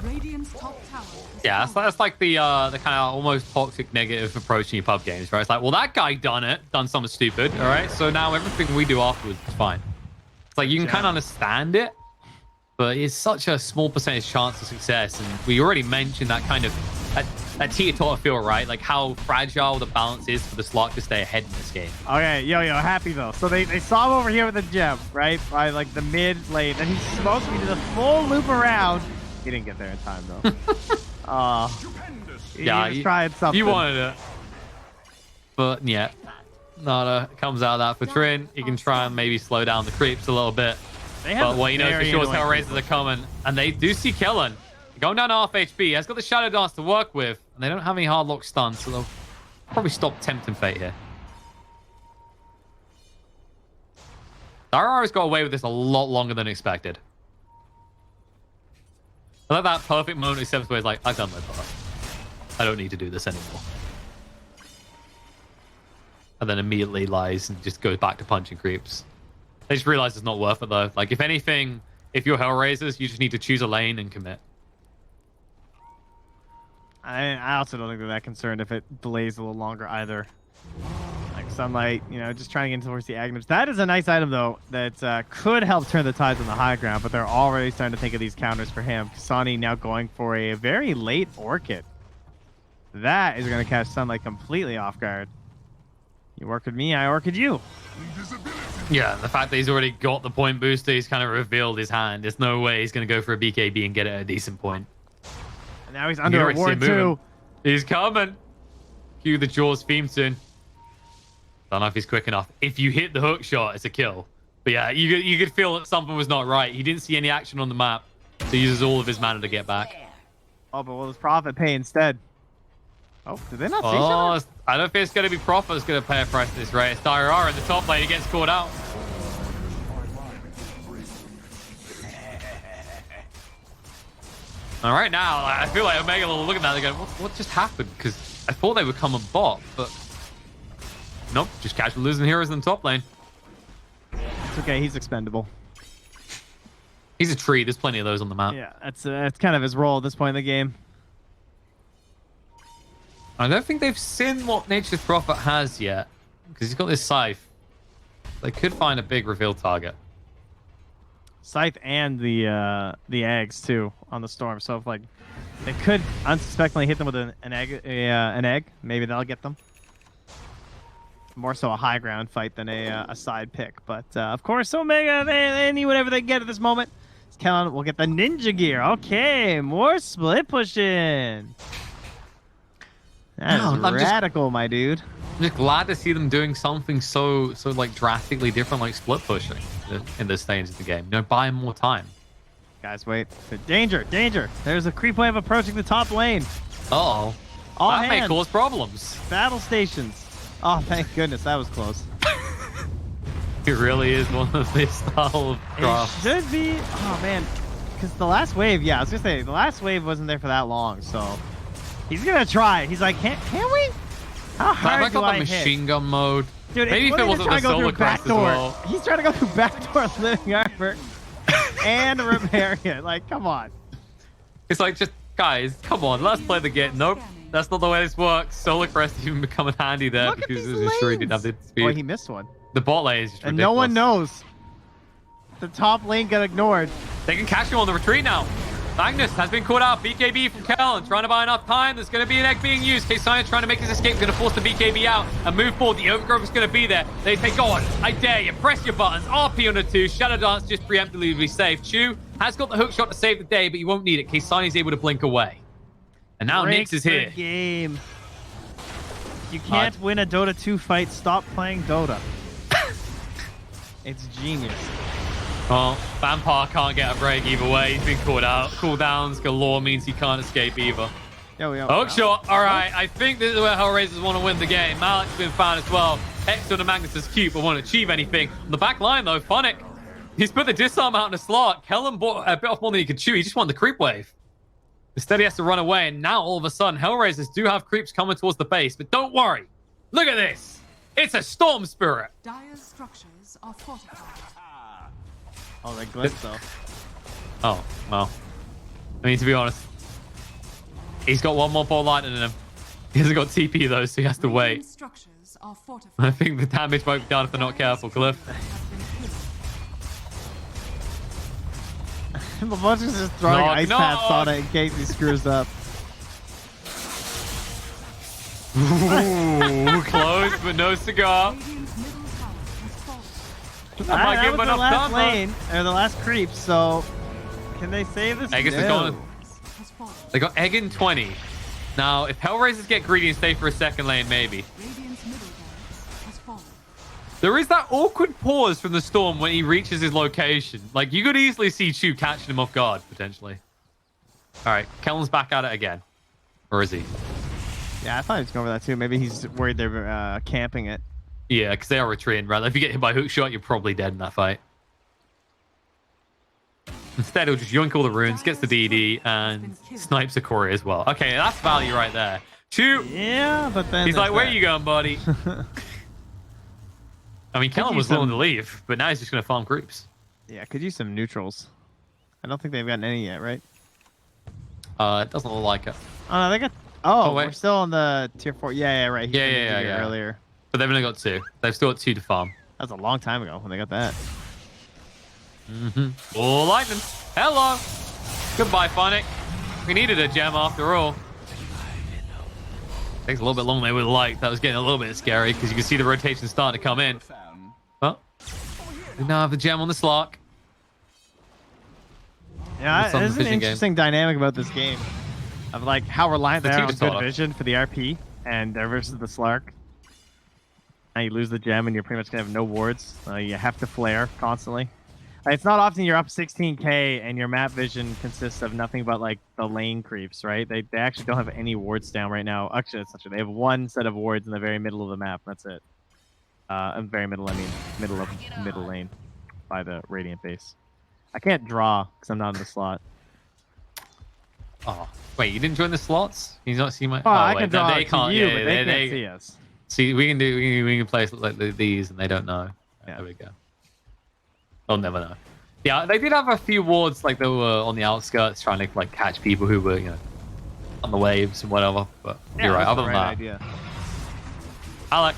Radiant's top tower. Yeah, that's like the kind of almost toxic negative approach in your pub games, right? It's like, well, that guy done something stupid, all right? So now everything we do afterwards is fine. It's like you can kind of understand it, but it's such a small percentage chance of success. And we already mentioned that kind of that teeter-totter feel, right? Like how fragile the balance is for the Slark to stay ahead in this game. Okay, yo, happy though. So they saw him over here with the gem, right? By like the mid lane. Then he smoked me to the full loop around. He didn't get there in time though. He was trying something. You wanted it. But yeah, Nada comes out of that for Trin. He can try and maybe slow down the creeps a little bit. But what you know for sure is HellRaisers are coming. And they do see Kellen. Going down to half HP. He has got the Shadow Dance to work with. And they don't have any hard lock stuns, so they'll probably stop tempting fate here. Darara's got away with this a lot longer than expected. I like that perfect moment he steps away. He's like, I've done my part. I don't need to do this anymore. And then immediately lies and just goes back to punching creeps. They just realize it's not worth it though. Like, if anything, if you're HellRaisers, you just need to choose a lane and commit. I also don't think they're that concerned if it delays a little longer either. Like Sunlight, just trying to get towards the Agnes. That is a nice item, though, that could help turn the tides on the high ground, but they're already starting to think of these counters for him. Kasani now going for a very late Orchid. That is going to catch Sunlight completely off guard. You orchid me, I orchid you. Yeah, the fact that he's already got the point booster, he's kind of revealed his hand. There's no way he's going to go for a BKB and get it at a decent point. And now he's under a ward, too. He's coming. Cue the Jaws theme soon. Don't know if he's quick enough. If you hit the hook shot, it's a kill. But yeah, you could feel that something was not right. He didn't see any action on the map, so he uses all of his mana to get back. Oh, but will his Prophet pay instead? Oh, did they not see each other? I don't think it's going to be Prophet that's going to pay a price for this, right? It's Darara in the top lane. He gets caught out. All right, now, I feel like Omegalil will look at that and go, what just happened? Because I thought they would come and bot, but Nope, just casual losing heroes in the top lane. It's okay. He's expendable. He's a tree. There's plenty of those on the map. Yeah, that's kind of his role at this point in the game. I don't think they've seen what Nature's Prophet has yet, because he's got this scythe. They could find a big reveal target. Scythe and the eggs too on the storm. So if like they could unsuspectingly hit them with an egg, maybe that'll get them. More so a high ground fight than a side pick. But of course, Omega they need whatever they can get at this moment. Kellen will get the ninja gear. Okay, more split pushing. That is radical, my dude. I'm just glad to see them doing something so like drastically different, like split pushing in this stage of the game. You know, buy more time. Guys, wait. Danger, danger. There's a creep wave approaching the top lane. Uh-oh. All That may hands. cause problems. Battle stations. Oh, thank goodness. That was close. It really is one of this style of It craft. should be. Oh, man. Because the last wave, yeah, I was going to say, the last wave wasn't there for that long, so he's going to try. He's like, can we? How I hard like do the I hit? machine gun mode. Dude, Maybe if it wasn't the solar crest as well. He's trying to go through backdoor living armor and repair it. Like, come on. It's like, just, guys, come on, let's play the game. Nope, that's not the way this works. Solar crest even becoming handy there Look at because these it was sure he didn't have the Boy, speed. he missed one. The bot lane is just And ridiculous. no one knows. The top lane got ignored. They can catch him on the retreat now. Magnus has been caught out. BKB from Kellen trying to buy enough time. There's going to be an egg being used. K-Science trying to make his escape. Going to force the BKB out and move forward. The overgrowth is going to be there. They say, go on, I dare you. Press your buttons. RP on the 2. Shadow Dance just preemptively to be safe. Chu has got the hook shot to save the day, but you won't need it. K-Science is able to blink away. And now Breaks Nyx is the here. game. You can't win a Dota 2 fight. Stop playing Dota. It's genius. Well, Vampire can't get a break either way. He's been caught out. Cooldowns galore means he can't escape either. Hook shot. All right, I think this is where HellRaisers want to win the game. Malik's been found as well. X on the Magnus is cute, but won't achieve anything. On the back line, though, Phonic, he's put the disarm out in a slot. Kellen bought a bit off more than he could chew. He just wanted the creep wave. Instead, he has to run away, and now all of a sudden, HellRaisers do have creeps coming towards the base. But don't worry. Look at this. It's a Storm Spirit. Dire's structures are fortified. Oh, they glitched though. Oh, well. I mean, to be honest, he's got one more ball line in him. He hasn't got TP, though, so he has to wait. Radiant structures are fortified. I think the damage might be done if they're not careful, Cliff. Lamonti's just throwing Knock, ice knock. pads on it in case he screws up. Ooh, close, but no cigar. Radiant's middle tower has fallen. That might that give was him the enough last time, lane, or the last creep, so can they save this? Egg is No. gone. Has fallen. They got Egg in 20. Now, if HellRaisers get greedy and stay for a second lane, maybe. Radiant's middle barracks has fallen. There is that awkward pause from the Storm when he reaches his location. Like, you could easily see Chu catching him off guard, potentially. All right, Kellen's back at it again. Or is he? Yeah, I thought he was going for that too. Maybe he's worried they're camping it. Yeah, because they are retreating, right? If you get hit by hook shot, you're probably dead in that fight. Instead, he'll just yoink all the runes, gets the DD, and snipes a Corey as well. Okay, that's value right there. Chu! Yeah, but then He's there's like, where that. you going, buddy? I mean, Kellen was willing to leave, but now he's just going to farm groups. Yeah, could use some neutrals. I don't think they've gotten any yet, right? It doesn't look like it. Oh, no, they got... Oh, Oh, wait. we're still on the tier 4. Yeah, right. He Yeah, did yeah, it yeah. Earlier. But they've only got 2. They've still got 2 to farm. That was a long time ago when they got that. Oh, lightning. Hello. Goodbye, Phonic. We needed a gem after all. Takes a little bit longer than we would have liked. That was getting a little bit scary because you can see the rotation starting to come in. Well, we now have the gem on the slot. Yeah, It's on the there's an vision game. interesting dynamic about this game. Of like how reliant The they are team on is good solid. vision for the RP and versus the Slark. Now you lose the gem and you're pretty much gonna have no wards. You have to flare constantly. It's not often you're up 16k and your map vision consists of nothing but like the lane creeps, right? They actually don't have any wards down right now. Actually, that's not true. They have one set of wards in the very middle of the map. That's it. Very middle, I mean middle lane by the Radiant base. I can't draw because I'm not in the slot. Oh, wait, you didn't join the slots? He's not seen my. Oh, I wait, can draw they to can't. you, Yeah, but they can't see us. See, we can play like these, and they don't know. Yeah. There we go. They'll never know. Yeah, they did have a few wards like they were on the outskirts trying to like catch people who were on the waves and whatever. But Yeah, you're right. that's Other the than right that, idea. Alec,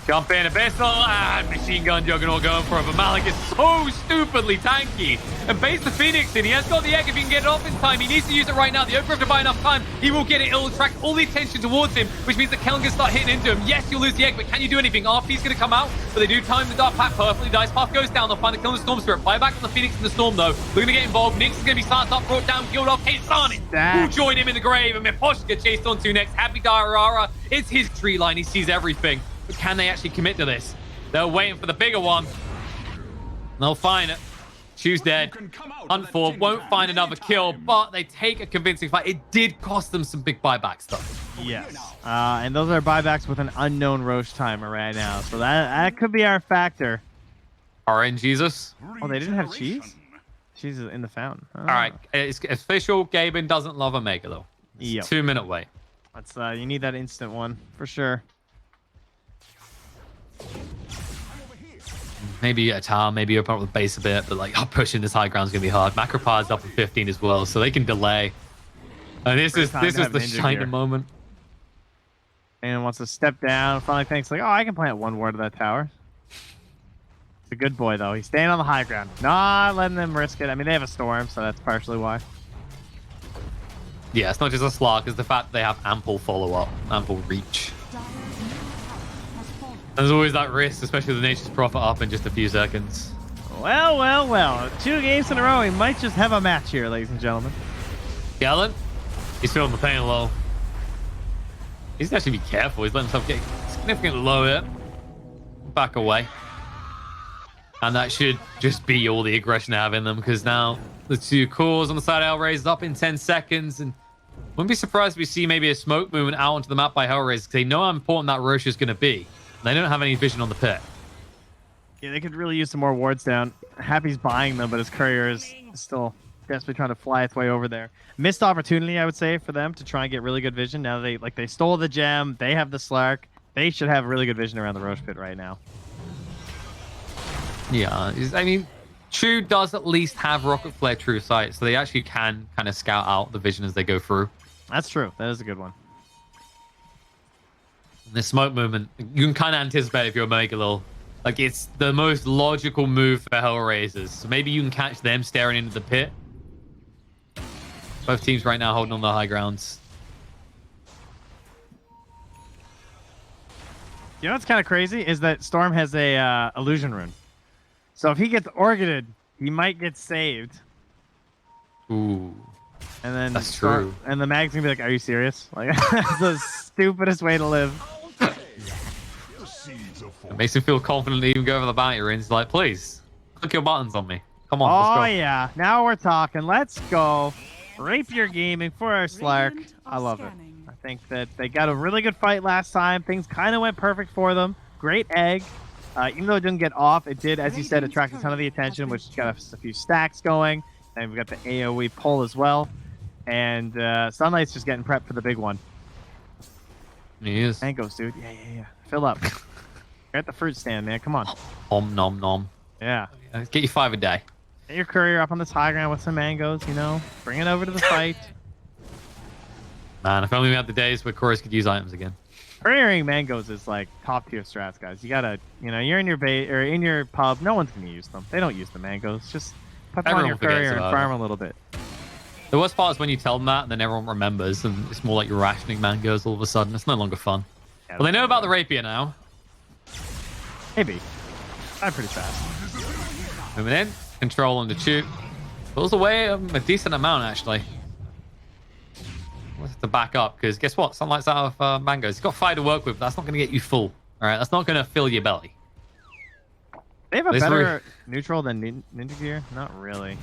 jump in, Abyssal, and Machine Gun Juggernaut going for it. But Malik is so stupidly tanky. And base the Phoenix in. He has got the egg if he can get it off in time. He needs to use it right now. The Oak to buy enough time. He will get it. It'll attract all the attention towards him, which means that Kellen can start hitting into him. Yes, you'll lose the egg, but can you do anything? RP's going to come out, but they do time the Dark Path perfectly. Dice Path goes down. They'll find the Killing Storm Spirit. Fire back on the Phoenix in the Storm, though. They're going to get involved. Nix is going to be started up, brought down, killed off. Kaysani will join him in the grave, and Miposh get chased on to next. Happy Diarara. It's his tree line. He sees everything. But can they actually commit to this? They're waiting for the bigger one. They'll find it. Choose dead. Hunt for, won't find another kill, but they take a convincing fight. It did cost them some big buybacks, though. Yes. And those are buybacks with an unknown Roche timer right now. So that could be our factor. RN Jesus. Oh, they didn't have cheese? Cheese is in the fountain. Oh. All right. It's official. Gaben doesn't love Omega, though. Yep. 2 minute wait. That's you need that instant one for sure. Maybe a tower, maybe open up the base a bit, but like pushing this high ground is gonna be hard. Macropad's up at 15 as well, so they can delay. And this is the shining moment. And wants to step down. Finally thinks like, oh, I can plant one ward to that tower. It's a good boy though. He's staying on the high ground, not letting them risk it. I mean, they have a storm, so that's partially why. Yeah, it's not just a slog, it's the fact that they have ample follow-up, ample reach. There's always that risk, especially with the Nature's Prophet up in just a few seconds. Well. 2 games in a row. He might just have a match here, ladies and gentlemen. Gallant, he's feeling the pain low. He's actually be careful. He's letting himself get significantly low here. Back away. And that should just be all the aggression they have in them, because now the 2 cores on the side of HellRaisers up in 10 seconds. And wouldn't be surprised if we see maybe a smoke movement out onto the map by HellRaisers, because they know how important that Roche is going to be. They don't have any vision on the pit. Yeah, they could really use some more wards down. Happy's buying them, but his courier is still desperately trying to fly its way over there. Missed opportunity, I would say, for them to try and get really good vision. Now they stole the gem. They have the Slark. They should have really good vision around the Roche pit right now. Yeah, I mean, True does at least have Rocket Flare True Sight, so they actually can kind of scout out the vision as they go through. That's true. That is a good one. The smoke movement, you can kind of anticipate if you're Omegalil. Like, it's the most logical move for HellRaisers. So maybe you can catch them staring into the pit. Both teams right now holding on the high grounds. You know what's kind of crazy is that Storm has a illusion rune. So if he gets Orchided, he might get saved. Ooh. And then That's true. And the mag's gonna be like, "Are you serious? Like, that's the stupidest way to live." It makes him feel confident to even go over the bounty ring. He's like, please, click your buttons on me. Come on, let's Oh go. yeah, now we're talking. Let's go. Rapier Gaming for our Slark. I love it. I think that they got a really good fight last time. Things kind of went perfect for them. Great egg. Even though it didn't get off, it did, as you said, attract a ton of the attention, which got us a few stacks going. And we got the AoE pull as well. And Sunlight's just getting prepped for the big one. He is. Mangoes, dude. Yeah. Fill up. You're at the fruit stand, man. Come on. Om nom nom. Yeah. Get you 5 a day. Get your courier up on this high ground with some mangoes, you know. Bring it over to the fight. Man, if only we had the days where Chorus could use items again. Couriering mangoes is like top tier strats, guys. You gotta, you're in your bait or in your pub. No one's gonna use them. They don't use the mangoes. Just put them on your courier and farm a little bit. The worst part is when you tell them that and then everyone remembers and it's more like you're rationing mangoes all of a sudden. It's no longer fun. Yeah, well, they know about the rapier now. Maybe. I'm pretty fast. Moving in, control on the tube. Pulls away a decent amount actually. We'll have to back up because guess what? Sunlight's out of mangoes. You've got 5 to work with. But that's not going to get you full. All right, that's not going to fill your belly. They have a better neutral than Ninja Gear? Not really.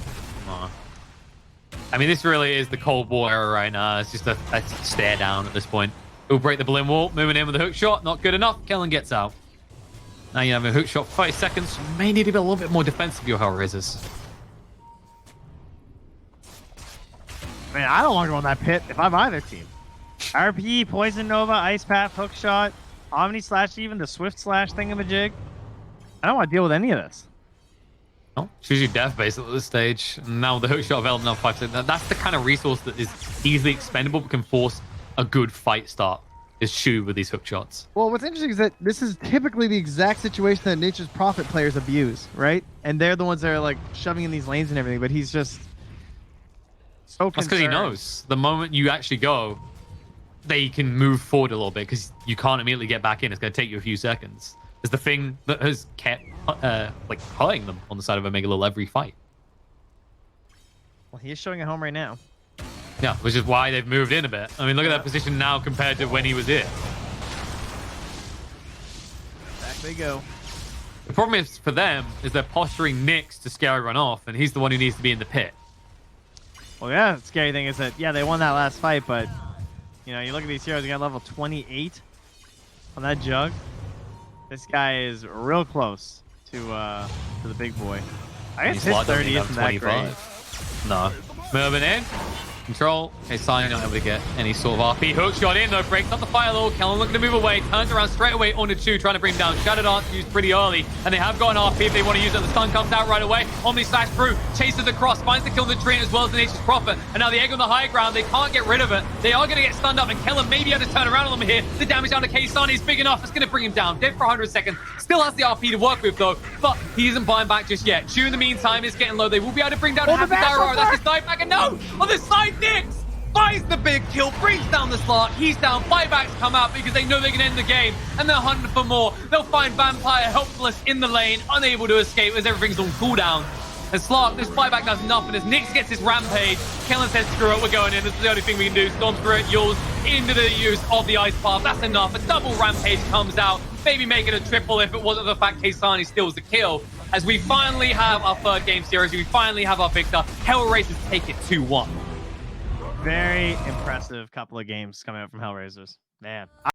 I mean, this really is the Cold War era right now. It's just a stare down at this point. He'll break the Berlin Wall, moving in with a hook shot. Not good enough. Kellen gets out. Now you have a hook shot for 30 seconds. You may need to be a little bit more defensive, your HellRaisers. Man, I don't want to go in that pit if I'm either team. RP, Poison Nova, Ice Path, Hook Shot. Omni slash, even the Swift slash thingamajig. I don't want to deal with any of this. Oh, choose your death basically at this stage. Now the hook shot available now 5 seconds. That's the kind of resource that is easily expendable but can force a good fight start. Is Shu with these hook shots. Well, what's interesting is that this is typically the exact situation that Nature's Prophet players abuse, right? And they're the ones that are like shoving in these lanes and everything, but he's just so That's because he knows the moment you actually go, they can move forward a little bit because you can't immediately get back in. It's going to take you a few seconds. It's the thing that has kept like hurting them on the side of Omegalil every fight. Well, he is showing at home right now. Yeah, which is why they've moved in a bit. I mean, look at that position now compared to when he was here. Back they go. The problem is for them is they're posturing Nyx to scare everyone off, and he's the one who needs to be in the pit. Well, yeah, the scary thing is that, yeah, they won that last fight, but, you know, you look at these heroes, you got level 28 on that jug. This guy is real close to the big boy. I guess his 30 isn't that great. No. Moving in. Control. Okay, Sign not able to get any sort of RP. Hook shot in though, breaks up the fire low. Kellen looking to move away. Turns around straight away onto Chu, trying to bring him down. Shadow Dance used pretty early, and they have got an RP if they want to use it. The stun comes out right away. Omni slash through, chases across, finds the kill in the tree as well as the Nature's Prophet. And now the egg on the high ground, they can't get rid of it. They are going to get stunned up, and Kellen may be able to turn around on them here. The damage down to K-Sani is big enough. It's going to bring him down. Dead for 100 seconds. Still has the RP to work with though, but he isn't buying back just yet. Chu in the meantime is getting low. They will be able to bring down Happy Dyraro. That's his dive back, and no! On the side, Nyx buys the big kill, brings down the slot. He's down. Buybacks come out because they know they can end the game, and they're hunting for more. They'll find Vampire helpless in the lane, unable to escape as everything's on cooldown. And Slark, this buyback does nothing as Nyx gets his rampage. Kellen says, screw it, we're going in. This is the only thing we can do. Storm Spirit, Yules into the use of the Ice Path. That's enough. A double rampage comes out. Maybe make it a triple if it wasn't the fact K-Sani steals the kill. As we finally have our third game series, we finally have our victor. HellRaisers take it 2-1. Very impressive couple of games coming out from HellRaisers. Man.